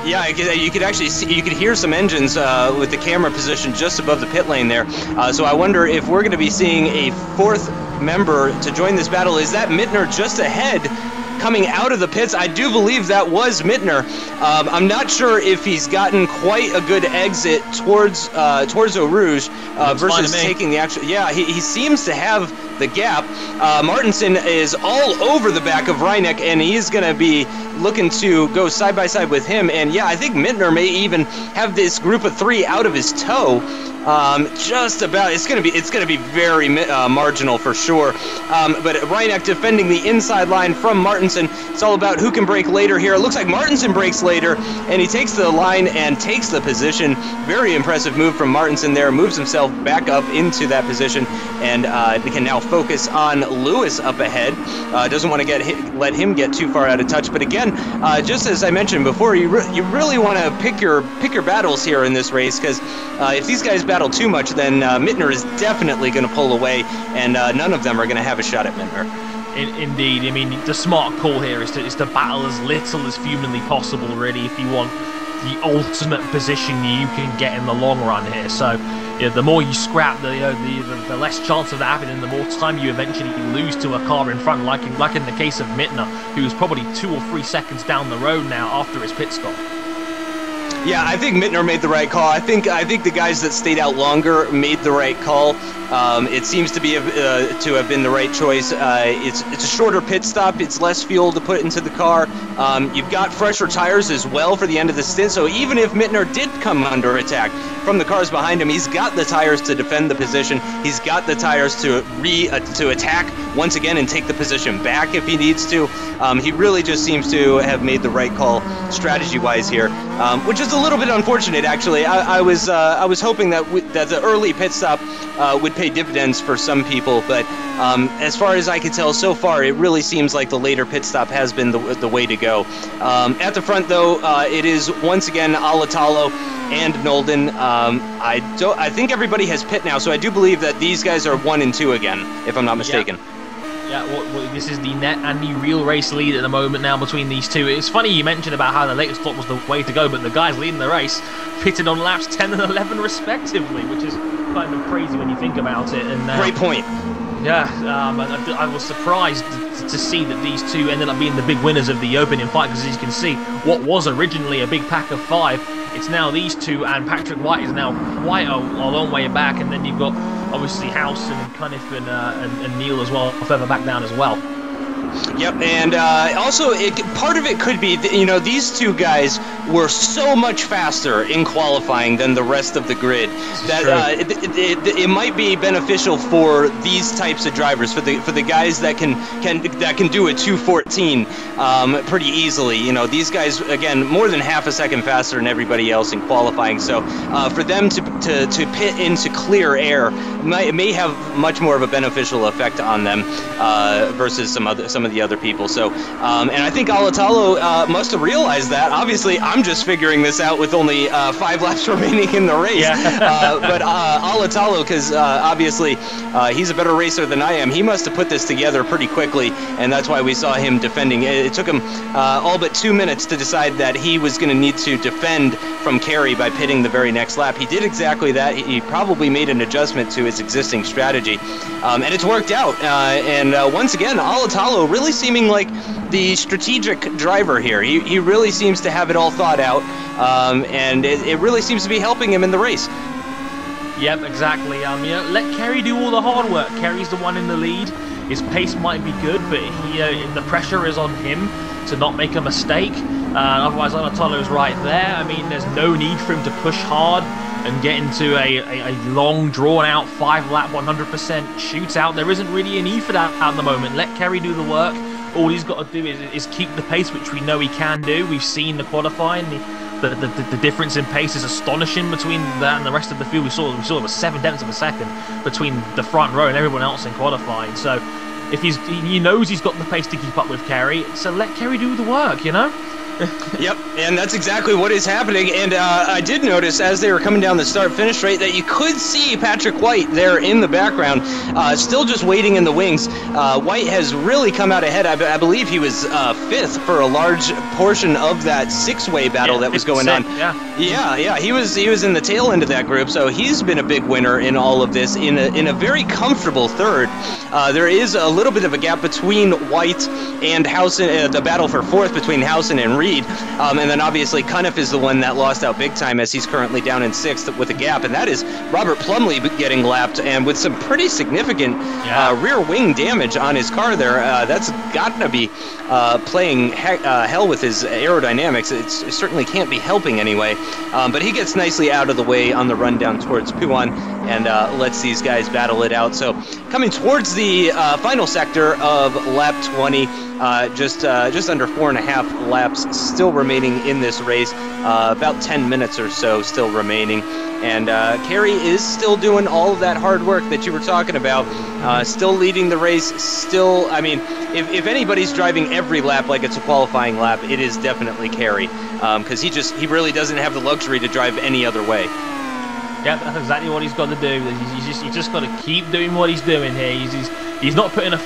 Yeah, you could actually see, you could hear some engines with the camera position just above the pit lane there. So I wonder if we're going to be seeing a 4th member to join this battle. Is that Mittner just ahead? Coming out of the pits, I do believe that was Mittner. I'm not sure if he's gotten quite a good exit towards Eau Rouge versus taking the actual. Yeah, he seems to have the gap. Martinson is all over the back of Reineck, and he's going to be looking to go side by side with him. And yeah, I think Mittner may even have this group of 3 out of his toe. Just about. It's gonna be very marginal for sure. But Reineck defending the inside line from Martinson. It's all about who can break later here. It looks like Martinson breaks later, and he takes the line and takes the position. Very impressive move from Martinson there. Moves himself back up into that position, and can now focus on Lewis up ahead. Doesn't want to let him get too far out of touch. But again, just as I mentioned before, you really want to pick your battles here in this race, because if these guys battle too much, then Mittner is definitely going to pull away, and none of them are going to have a shot at Mittner. Indeed. I mean, the smart call here is to battle as little as humanly possible, really, if you want the ultimate position you can get in the long run here. So the more you scrap, the less chance of that happening, the more time you eventually lose to a car in front, like in the case of Mittner, who's probably 2 or 3 seconds down the road now after his pit stop. Yeah, I think Mittner made the right call. I think the guys that stayed out longer made the right call. It seems to have been the right choice. It's a shorter pit stop. It's less fuel to put into the car. You've got fresher tires as well for the end of the stint. So even if Mittner did come under attack from the cars behind him, he's got the tires to defend the position. He's got the tires to attack once again and take the position back if he needs to. He really just seems to have made the right call strategy-wise here, which is a little bit unfortunate, actually. I was hoping that the early pit stop would pay dividends for some people, but as far as I can tell so far, it really seems like the later pit stop has been the way to go. At the front, though, it is once again Alatalo and Nolden. I think everybody has pit now, so I do believe that these guys are 1 and 2 again, if I'm not mistaken. Yeah, this is the net and the real race lead at the moment now between these two. It's funny you mentioned about how the latest stop was the way to go, but the guys leading the race pitted on laps 10 and 11 respectively, which is kind of crazy when you think about it. And great point. Yeah, I was surprised to see that these two ended up being the big winners of the opening fight, because as you can see, what was originally a big pack of 5, it's now these two, and Patrick White is now quite a long way back, and then you've got obviously House and Cunniff and Neil as well, further back down as well. Yep, and also part of it could be, these two guys were so much faster in qualifying than the rest of the grid that it might be beneficial for these types of drivers, for the guys that can do a 2:14 pretty easily. These guys, again, more than half a second faster than everybody else in qualifying. So for them to pit into clear air may have much more of a beneficial effect on them versus some of the other people. So, and I think Alatalo must have realized that. Obviously, I'm just figuring this out with only 5 laps remaining in the race. Yeah. But Alatalo, because obviously he's a better racer than I am, he must have put this together pretty quickly, and that's why we saw him defending. It took him all but 2 minutes to decide that he was going to need to defend from Kerry by pitting the very next lap. He did exactly that. He probably made an adjustment to his existing strategy, and it's worked out. And once again, Alatalo really seeming like the strategic driver here. He really seems to have it all thought out, and it really seems to be helping him in the race. Yep, exactly. Let Kerry do all the hard work. Kerry's the one in the lead. His pace might be good, but the pressure is on him to not make a mistake. Otherwise, Alatalo's right there. I mean, there's no need for him to push hard. and get into a long, drawn-out 5-lap 100% shootout. There isn't really a need for that at the moment. Let Kerry do the work. All he's got to do is keep the pace, which we know he can do. We've seen the qualifying. The difference in pace is astonishing between that and the rest of the field. We saw it was 7/10 of a second between the front row and everyone else in qualifying. So if he knows he's got the pace to keep up with Kerry, so let Kerry do the work, you know? Yep, and that's exactly what is happening. And I did notice as they were coming down the start-finish straight that you could see Patrick White there in the background, still just waiting in the wings. White has really come out ahead. I believe he was 5th for a large portion of that six-way battle that was going on. Yeah, he was in the tail end of that group, so he's been a big winner in all of this in a very comfortable 3rd. There is a little bit of a gap between White and Housen, the battle for 4th between Housen and Reed. And then obviously Cunniff is the one that lost out big time as he's currently down in 6th with a gap, and that is Robert Plumley getting lapped and with some pretty significant rear wing damage on his car there. That's got to be playing hell with his aerodynamics. It certainly can't be helping anyway, but he gets nicely out of the way on the run down towards Puan and lets these guys battle it out. So coming towards the final sector of lap 20, just under 4.5 laps still remaining in this race, about 10 minutes or so still remaining, and Kerry is still doing all of that hard work that you were talking about, still leading the race, still, I mean, if anybody's driving every lap like it's a qualifying lap, it is definitely Kerry, because he really doesn't have the luxury to drive any other way. Yeah, that's exactly what he's got to do. He's just got to keep doing what he's doing here. He's not put a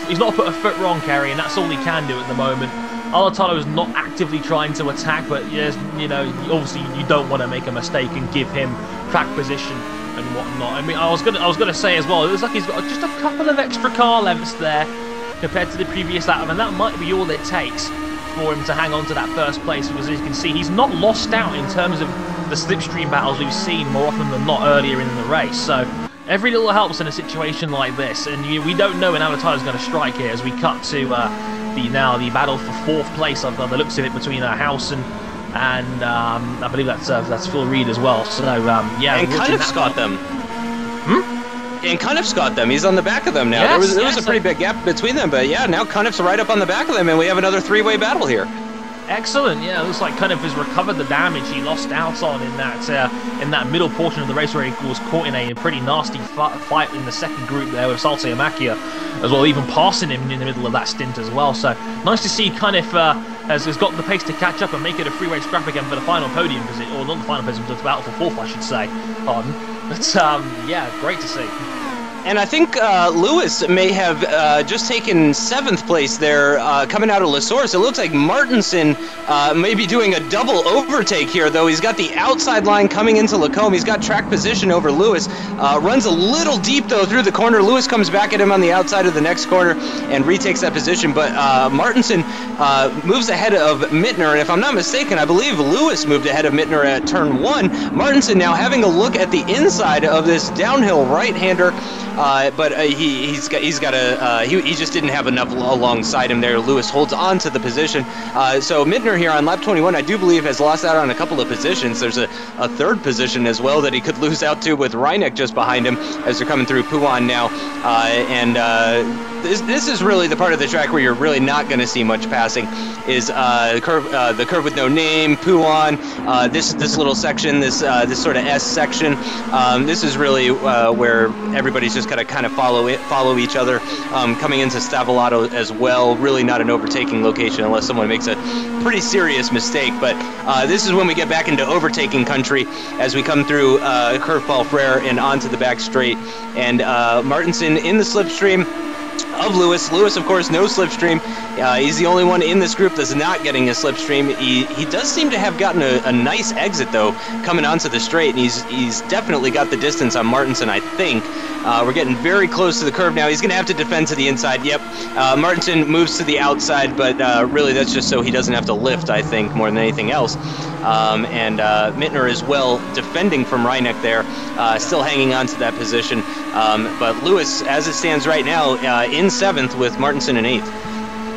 foot wrong, Kerry, and that's all he can do at the moment. Alatalo is not actively trying to attack, but yes, you know, obviously you don't want to make a mistake and give him track position and whatnot. I mean, I was gonna say as well, it looks like he's got just a couple of extra car lengths there compared to the previous lap, and that might be all it takes for him to hang on to that first place, because as you can see, he's not lost out in terms of the slipstream battles we've seen more often than not earlier in the race. So every little helps in a situation like this, and we don't know when Alatalo is going to strike here as we cut to the battle for 4th place on the looks of it between Housen and I believe that's Phil Reed as well. So yeah, and Cunniff's got them. And Cunniff's got them. He's on the back of them now. Yes, there was a pretty big gap between them, but yeah, now Cunniff's right up on the back of them, and we have another 3-way battle here. Excellent, yeah. It looks like Cunniff has recovered the damage he lost out on in that middle portion of the race where he was caught in a pretty nasty fight in the second group there with Saltea Makia as well, even passing him in the middle of that stint as well. So nice to see Cunniff has got the pace to catch up and make it a 3-way scrap again for the final podium visit, or not the final podium, but the battle for 4th, I should say. Pardon. But yeah, great to see. And I think Lewis may have just taken 7th place there coming out of La Source. It looks like Martinson may be doing a double overtake here, though. He's got the outside line coming into Lacombe. He's got track position over Lewis. Runs a little deep, though, through the corner. Lewis comes back at him on the outside of the next corner and retakes that position. But Martinson moves ahead of Mittner. And if I'm not mistaken, I believe Lewis moved ahead of Mittner at turn 1. Martinson now having a look at the inside of this downhill right-hander. But he just didn't have enough alongside him there. Lewis holds on to the position. So Mittner here on lap 21, I do believe, has lost out on a couple of positions. There's a 3rd position as well that he could lose out to with Reineck just behind him as they're coming through Puan now. This is really the part of the track where you're really not going to see much passing, is the curve with no name, Puan, this little section, this sort of S section. This is really where everybody's just got to kind of follow each other. Coming into Stavolato as well, really not an overtaking location unless someone makes a pretty serious mistake. But this is when we get back into overtaking country as we come through Curveball Frere and onto the back straight. And Martinson in the slipstream of Lewis. Lewis, of course, no slipstream. He's the only one in this group that's not getting a slipstream. He does seem to have gotten a nice exit, though, coming onto the straight, and he's definitely got the distance on Martinson, I think. We're getting very close to the curve now. He's going to have to defend to the inside. Yep, Martinson moves to the outside, but really that's just so he doesn't have to lift, I think, more than anything else. And Mittner as well defending from Reineck there, still hanging on to that position. But Lewis, as it stands right now, in 7th with Martinson in 8th.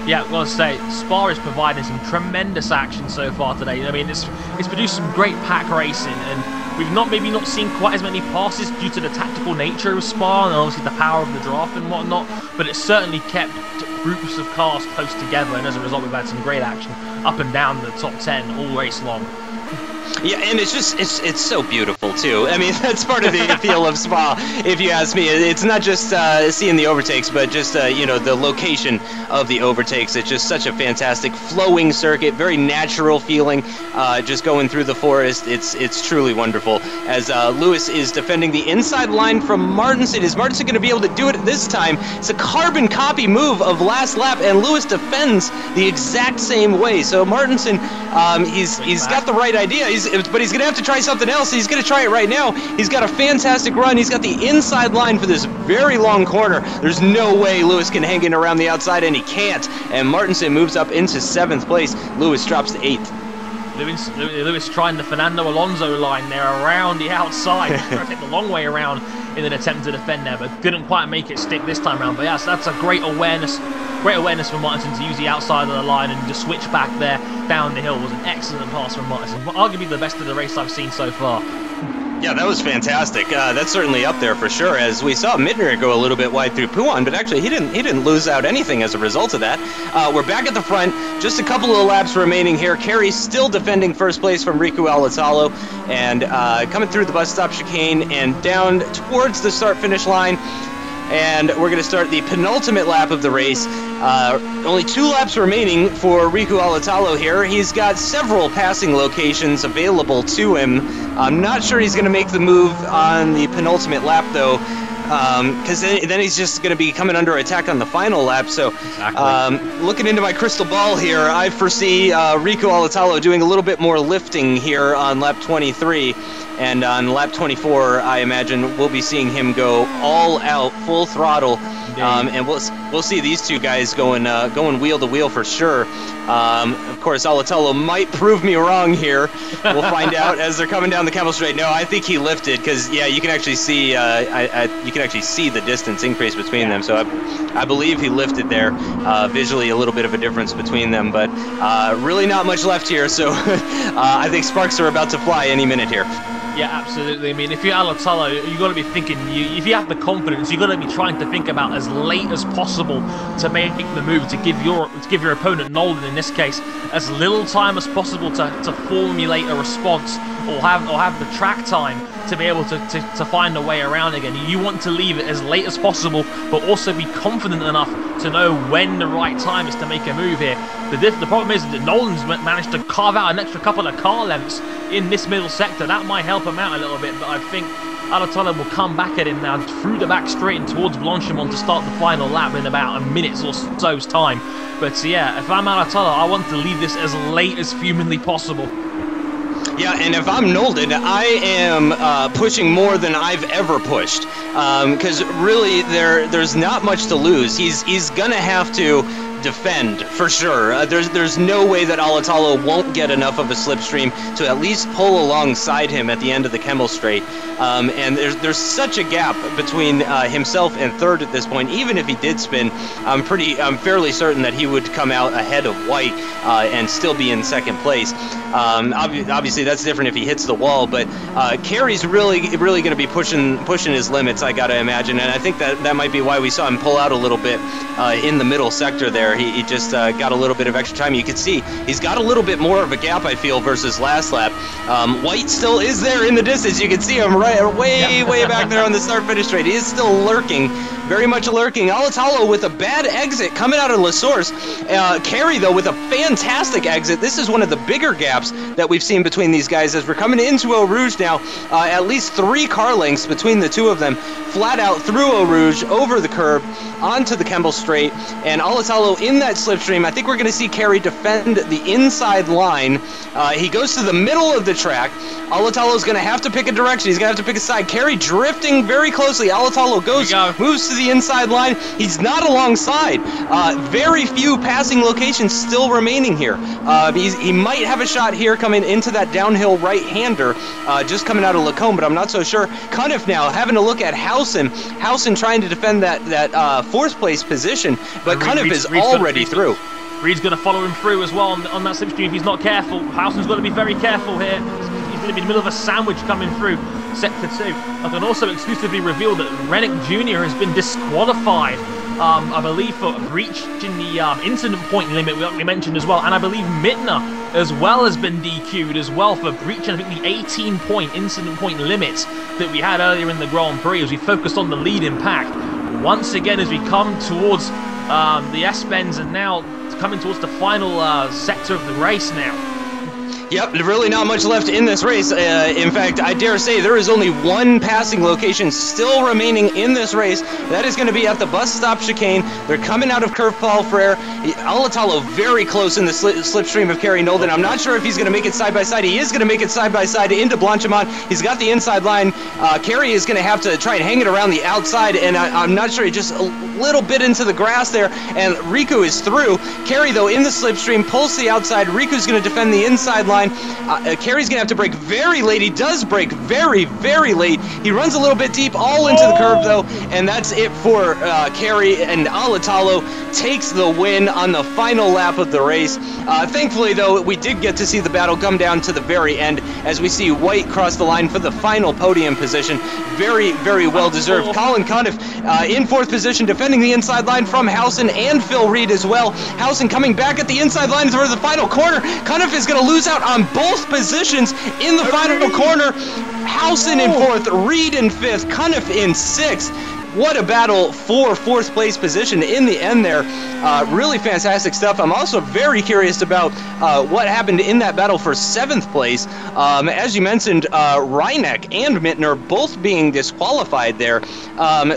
Yeah, well, to say, Spa is providing some tremendous action so far today. I mean, it's produced some great pack racing, and We've maybe not seen quite as many passes due to the tactical nature of Spa and obviously the power of the draft and whatnot, but it certainly kept groups of cars close together, and as a result we've had some great action up and down the top 10 all race long. Yeah, and it's just, it's so beautiful, too. I mean, that's part of the appeal of Spa, if you ask me. It's not just seeing the overtakes, but just, you know, the location of the overtakes. It's just such a fantastic flowing circuit, very natural feeling, just going through the forest. It's truly wonderful. As Lewis is defending the inside line from Martinson. Is Martinson going to be able to do it this time? It's a carbon copy move of last lap, and Lewis defends the exact same way. So Martinson, he's got the right idea. But he's going to have to try something else. He's going to try it right now. He's got a fantastic run. He's got the inside line for this very long corner. There's no way Lewis can hang in around the outside, and he can't. And Martinson moves up into 7th place. Lewis drops to 8th. Lewis trying the Fernando Alonso line there around the outside. Trying to take the long way around in an attempt to defend there, but couldn't quite make it stick this time around. But yes, that's a great awareness for Martinson to use the outside of the line and just switch back there down the hill. Was an excellent pass from Martinson. Arguably the best of the race I've seen so far. Yeah, that was fantastic. That's certainly up there for sure. As we saw Mittner go a little bit wide through Pouan, but actually he didn't lose out anything as a result of that. We're back at the front. Just a couple of laps remaining here. Kerry still defending first place from Riku Alatalo, and coming through the bus stop chicane and down towards the start-finish line. And we're going to start the penultimate lap of the race. Only 2 laps remaining for Riku Alatalo here. He's got several passing locations available to him. I'm not sure he's going to make the move on the penultimate lap, though, because then he's just going to be coming under attack on the final lap. So looking into my crystal ball here, I foresee Riku Alatalo doing a little bit more lifting here on lap 23. And on lap 24, I imagine we'll be seeing him go all out, full throttle, and we'll see these two guys going wheel to wheel for sure. Of course, Alatalo might prove me wrong here. We'll find out as they're coming down the Camel Straight. No, I think he lifted because yeah, you can actually see the distance increase between them. So I believe he lifted there. Visually, a little bit of a difference between them, but really not much left here. So I think sparks are about to fly any minute here. Yeah, absolutely. I mean, if you're Alatalo, you've got to be thinking, if you have the confidence, you've got to be trying to think about as late as possible to make the move, to give your opponent, Nolan in this case, as little time as possible to formulate a response or have the track time to be able to find a way around again. You want to leave it as late as possible, but also be confident enough to know when the right time is to make a move here. The problem is that Nolan's managed to carve out an extra couple of car lengths in this middle sector. That might help him out a little bit, but I think Alatalo will come back at him now through the back straight and towards Blanchimont to start the final lap in about a minute or so's time. But yeah, if I'm Alatalo, I want to leave this as late as humanly possible. Yeah, and if I'm Nolden, I am pushing more than I've ever pushed, because really there's not much to lose. He's gonna have to defend for sure. There's no way that Alatalo won't get enough of a slipstream to at least pull alongside him at the end of the Kemmel Straight. And there's such a gap between himself and third at this point. Even if he did spin, I'm fairly certain that he would come out ahead of White and still be in second place. Obviously that's different if he hits the wall, but Kerry's really going to be pushing his limits, I gotta imagine, and I think that might be why we saw him pull out a little bit in the middle sector there. He just got a little bit of extra time. You can see he's got a little bit more of a gap, I feel, versus last lap. White still is there in the distance. You can see him way back there on the start-finish straight. He is still lurking, very much lurking. Alatalo with a bad exit coming out of La Source. Kerry, though, with a fantastic exit. This is one of the bigger gaps that we've seen between these guys as we're coming into Eau Rouge now. At least 3 car lengths between the two of them, flat out through Eau Rouge, over the curb, onto the Kemmel Straight, and Alatalo in that slipstream. I think we're going to see Kerry defend the inside line. He goes to the middle of the track. Alatalo's going to have to pick a direction. He's going to have to pick a side. Kerry drifting very closely. Alatalo moves to the inside line. He's not alongside. Very few passing locations still remaining here. He might have a shot here coming into that downhill right-hander, just coming out of Lacombe, but I'm not so sure. Cunniff now having a look at Howson. Howson trying to defend that fourth place position, but Cunniff is already through. Reed's going to follow him through as well on that slipstream if he's not careful. Howson's got to be very careful here. He's going to be in the middle of a sandwich coming through Sector 2. I can also exclusively reveal that Rennick Jr. has been disqualified, I believe, for breaching the incident point limit we mentioned as well. And I believe Mittner as well has been DQ'd as well for breaching, I think, the 18-point incident point limit that we had earlier in the Grand Prix as we focused on the leading pack. Once again, as we come towards the S-Bends and now coming towards the final sector of the race now. Yep, really not much left in this race. In fact, I dare say there is only one passing location still remaining in this race. That is going to be at the bus stop chicane. They're coming out of Curve Paul Frere. Alatalo very close in the slipstream of Kerry Nolden. I'm not sure if he's going to make it side by side. He is going to make it side by side into Blanchimont. He's got the inside line. Kerry is going to have to try and hang it around the outside, and I'm not sure. He just a little bit into the grass there, and Riku is through. Kerry, though, in the slipstream, pulls to the outside. Riku's going to defend the inside line. Kerry's gonna have to brake very late. He does brake very, very late. He runs a little bit deep, all into the curve though, and that's it for Kerry, and Alatalo takes the win on the final lap of the race. Thankfully though, we did get to see the battle come down to the very end as we see White cross the line for the final podium position. Very, very well deserved. Colin Cuniff in 4th position, defending the inside line from Howson and Phil Reed as well. Howson coming back at the inside line for the final corner. Cuniff is going to lose out on both positions in the final corner. Howson in 4th, Reed in 5th, Cuniff in 6th. What a battle for 4th place position in the end there. Really fantastic stuff. I'm also very curious about what happened in that battle for 7th place. As you mentioned, Reineck and Mittner both being disqualified there.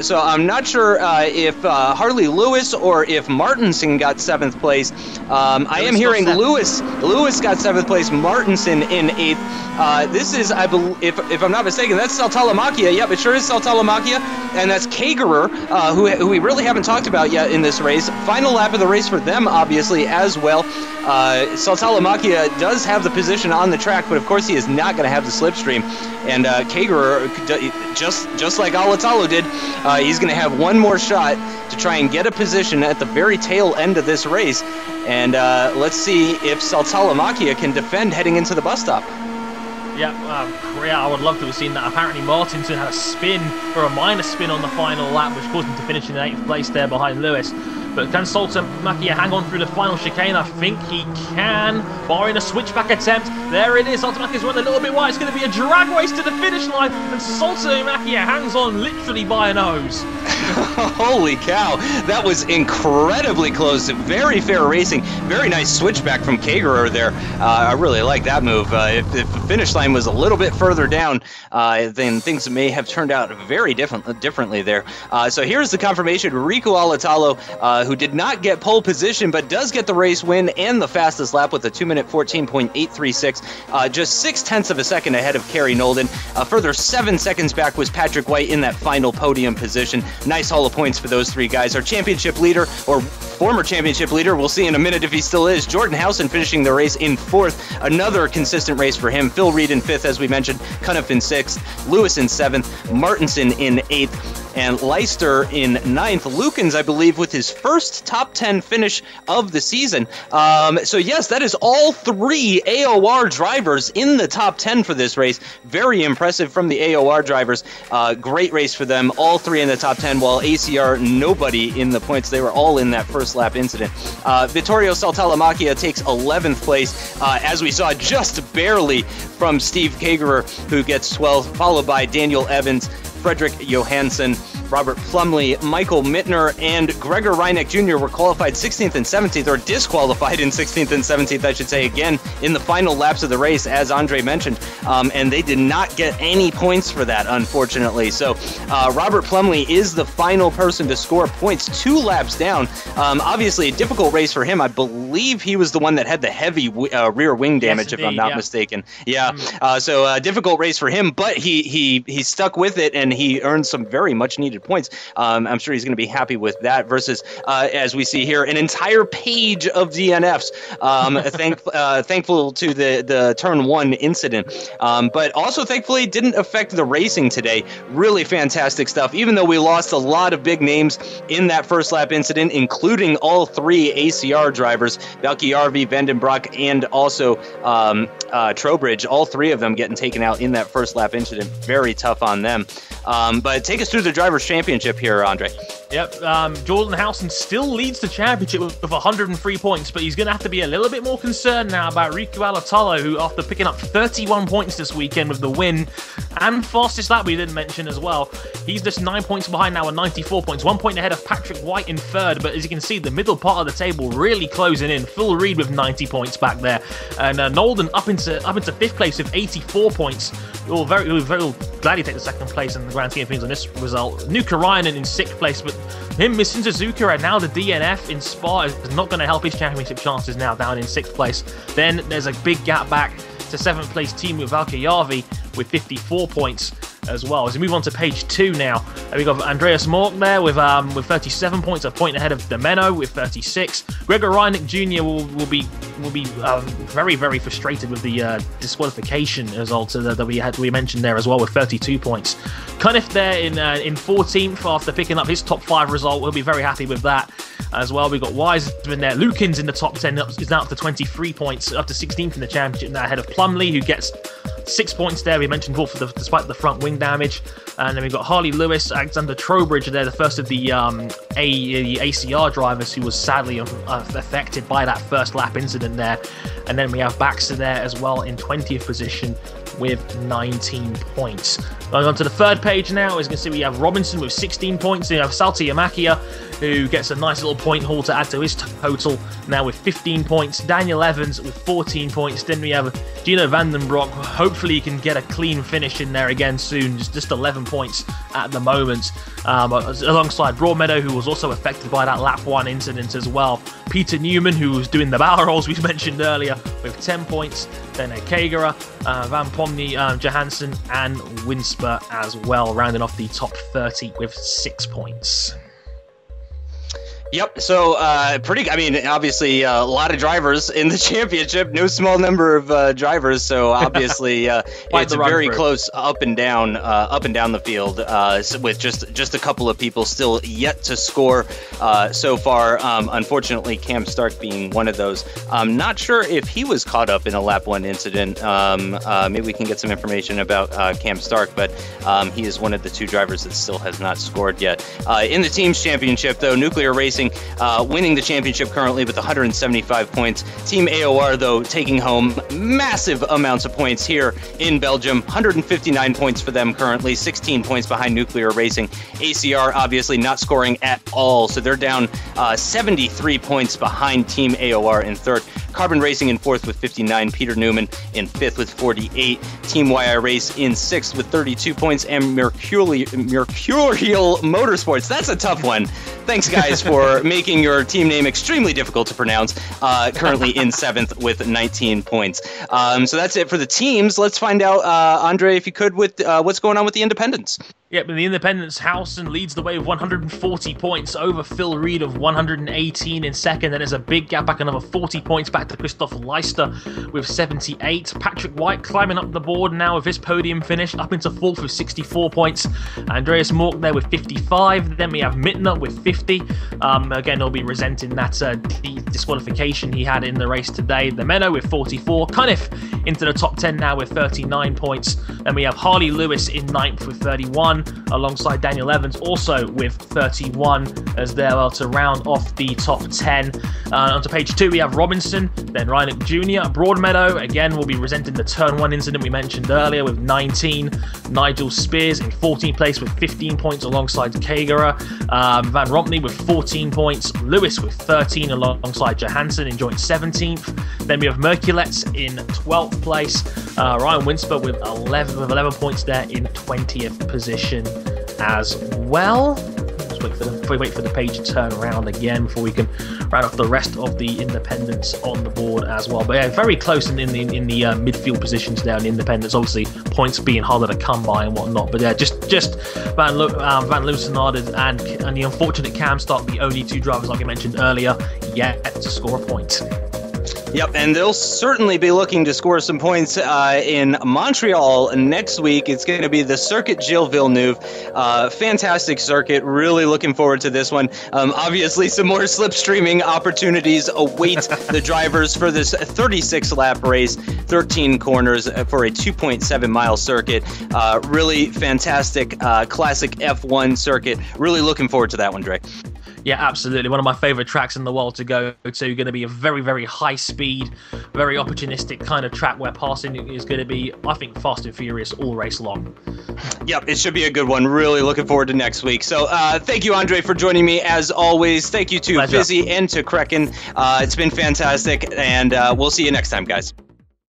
So I'm not sure if Harley Lewis or if Martinson got 7th place. I am hearing Lewis got 7th place, Martinson in 8th. This is, I believe, if I'm not mistaken, that's Saltalamacchia. Yep, it sure is Saltalamacchia, and that's Kagerer, who we really haven't talked about yet in this race. Final lap of the race for them, obviously, as well. Saltalamacchia does have the position on the track, but of course he is not going to have the slipstream. And Kagerer, just like Alatalo did, he's going to have one more shot to try and get a position at the very tail end of this race. And let's see if Saltalamacchia can defend heading into the bus stop. Yeah, I would love to have seen that. Apparently Martinson had a spin, or a minor spin on the final lap, which caused him to finish in 8th place there behind Lewis. But can Saltalamacchia hang on through the final chicane? I think he can, barring a switchback attempt. There it is. Saltalamacchia's run a little bit wide. It's going to be a drag race to the finish line, and Saltalamacchia hangs on literally by a nose. Holy cow, that was incredibly close. Very fair racing. Very nice switchback from Kagerer there. I really like that move. If the finish line was a little bit further down, then things may have turned out very differently there. So here's the confirmation. Riku Alatalo, who did not get pole position, but does get the race win and the fastest lap with a 2-minute 14.836, just 0.6 of a second ahead of Kerry Nolden. A further 7 seconds back was Patrick White in that final podium position. Nice haul of points for those 3 guys. Our championship leader, or former championship leader, we'll see in a minute if he still is, Jordan Howson finishing the race in 4th. Another consistent race for him. Phil Reed in 5th, as we mentioned. Cuniff in 6th. Lewis in 7th. Martinson in 8th. And Leister in 9th. Lukens, I believe, with his first top 10 finish of the season. So yes, that is all 3 AOR drivers in the top 10 for this race. Very impressive from the AOR drivers. Great race for them. All 3 in the top 10, while ACR, nobody in the points. They were all in that first lap incident. Vittorio Saltalamacchia takes 11th place, as we saw just barely from Steve Kagerer, who gets 12th, followed by Daniel Evans, Frederick Johansson, Robert Plumley, Michael Mittner, and Gregor Reineck Jr. were qualified 16th and 17th, or disqualified in 16th and 17th, I should say, again, in the final laps of the race, as Andre mentioned, and they did not get any points for that, unfortunately. So Robert Plumley is the final person to score points 2 laps down. Obviously, a difficult race for him. I believe he was the one that had the heavy rear wing damage, yes, indeed, if I'm not mistaken. Yeah, so difficult race for him, but he stuck with it, and and he earned some very much needed points. I'm sure he's going to be happy with that versus, as we see here, an entire page of DNFs. Thankful to the turn 1 incident, but also thankfully didn't affect the racing today. Really fantastic stuff, even though we lost a lot of big names in that first lap incident, including all 3 ACR drivers, Valkyarvi, Vandenbroek, and also Trowbridge, all 3 of them getting taken out in that first lap incident. Very tough on them. But take us through the Drivers' Championship here, Andre. Yep, Jordan Howson still leads the championship with 103 points, but he's going to have to be a little bit more concerned now about Riku Alatalo, who, after picking up 31 points this weekend with the win, and fastest lap we didn't mention as well, he's just 9 points behind now at 94 points, 1 point ahead of Patrick White in third, but as you can see, the middle part of the table really closing in. Phil Reed with 90 points back there, and Nolden up into 5th place with 84 points. We're very glad he take the 2nd place in the Grand Scheme of things on this result. Nuka Ryanen in 6th place, but him missing Suzuka and now the DNF in Spa is not going to help his championship chances now, down in 6th place. Then there's a big gap back to 7th place team with Valkyarvi with 54 points as well. As we move on to page 2 now, we've got Andreas Mork there with 37 points, a point ahead of Domeno with 36. Gregor Reineck Jr. will be very, very frustrated with the disqualification result that we mentioned there as well, with 32 points. Cunniff there in 14th after picking up his top 5 result. We'll be very happy with that as well. We've got Wiseman there. Lukins in the top 10 is now up to 23 points, up to 16th in the championship now, ahead of Plumley, who gets 6 points there. We mentioned both despite the front wing damage. And then we've got Harley Lewis, Alexander Trowbridge there, the first of the ACR drivers who was sadly affected by that first lap incident there. And then we have Baxter there as well in 20th position with 19 points. Going on to the 3rd page now, as you can see, we have Robinson with 16 points. We have Salty Yamakia, who gets a nice little point haul to add to his total, now with 15 points. Daniel Evans with 14 points. Then we have Gino Vandenbroek. Hopefully he can get a clean finish in there again soon. Just 11 points at the moment. Alongside Broadmeadow, who was also affected by that lap 1 incident as well. Peter Newman, who was doing the barrel rolls we mentioned earlier, with 10 points. Then Kagera, Van Pomny, Johansson, and Winsper as well, rounding off the top 30 with 6 points. Yep, so obviously a lot of drivers in the championship, no small number of drivers, so obviously it's very close up and down the field, with just a couple of people still yet to score so far. Unfortunately, Cam Stark being one of those. I'm not sure if he was caught up in a lap 1 incident. Maybe we can get some information about Cam Stark, but he is one of the 2 drivers that still has not scored yet. In the team's championship, though, Nuclear Racing winning the championship currently with 175 points. Team AOR, though, taking home massive amounts of points here in Belgium. 159 points for them currently, 16 points behind Nuclear Racing. ACR obviously not scoring at all, so they're down 73 points behind Team AOR in 3rd. Carbon Racing in 4th with 59. Peter Newman in 5th with 48. Team YI Race in 6th with 32 points. And Mercurial Motorsports, that's a tough one. Thanks, guys, for making your team name extremely difficult to pronounce. Currently in 7th with 19 points. So that's it for the teams. Let's find out, Andre, if you could, with what's going on with the independents. Yep, in the independents, Howson leads the way with 140 points over Phil Reed of 118 in 2nd. Then there's a big gap back, another 40 points back to Christoph Leister with 78. Patrick White climbing up the board now with his podium finish, up into 4th with 64 points. Andreas Mork there with 55. Then we have Mittner with 50. Again, he'll be resenting that disqualification he had in the race today. The Menno with 44. Cunniff into the top 10 now with 39 points. Then we have Harley Lewis in 9th with 31. Alongside Daniel Evans also with 31 as they're to round off the top 10. Onto page 2 we have Robinson, then Reineck Jr. Broadmeadow again will be resenting the turn 1 incident we mentioned earlier with 19. Nigel Spears in 14th place with 15 points alongside Kagera. Van Rompney with 14 points. Lewis with 13 alongside Johansson in joint 17th. Then we have Merkulets in 12th place. Ryan Winsper with 11 points there in 20th position as well. wait for the page to turn around again before we can round off the rest of the independents on the board as well. But yeah, very close in the midfield positions there in the independents. Obviously, points being harder to come by and whatnot. But yeah, just Van Loosenard and the unfortunate Cam Stark, the only two drivers, like I mentioned earlier, yet to score a point. Yep, and they'll certainly be looking to score some points in Montreal next week. It's going to be the Circuit Gilles Villeneuve. Fantastic circuit. Really looking forward to this one. Obviously, some more slipstreaming opportunities await the drivers for this 36-lap race, 13 corners for a 2.7-mile circuit. Really fantastic classic F1 circuit. Really looking forward to that one, Dre. Yeah, absolutely. One of my favorite tracks in the world to go to. Going to be a very, very high speed, very opportunistic kind of track where passing is going to be, I think, fast and furious all race long. Yep, it should be a good one. Really looking forward to next week. So thank you, Andre, for joining me as always. Thank you to Fizzy and to Crekkan. It's been fantastic, and we'll see you next time, guys.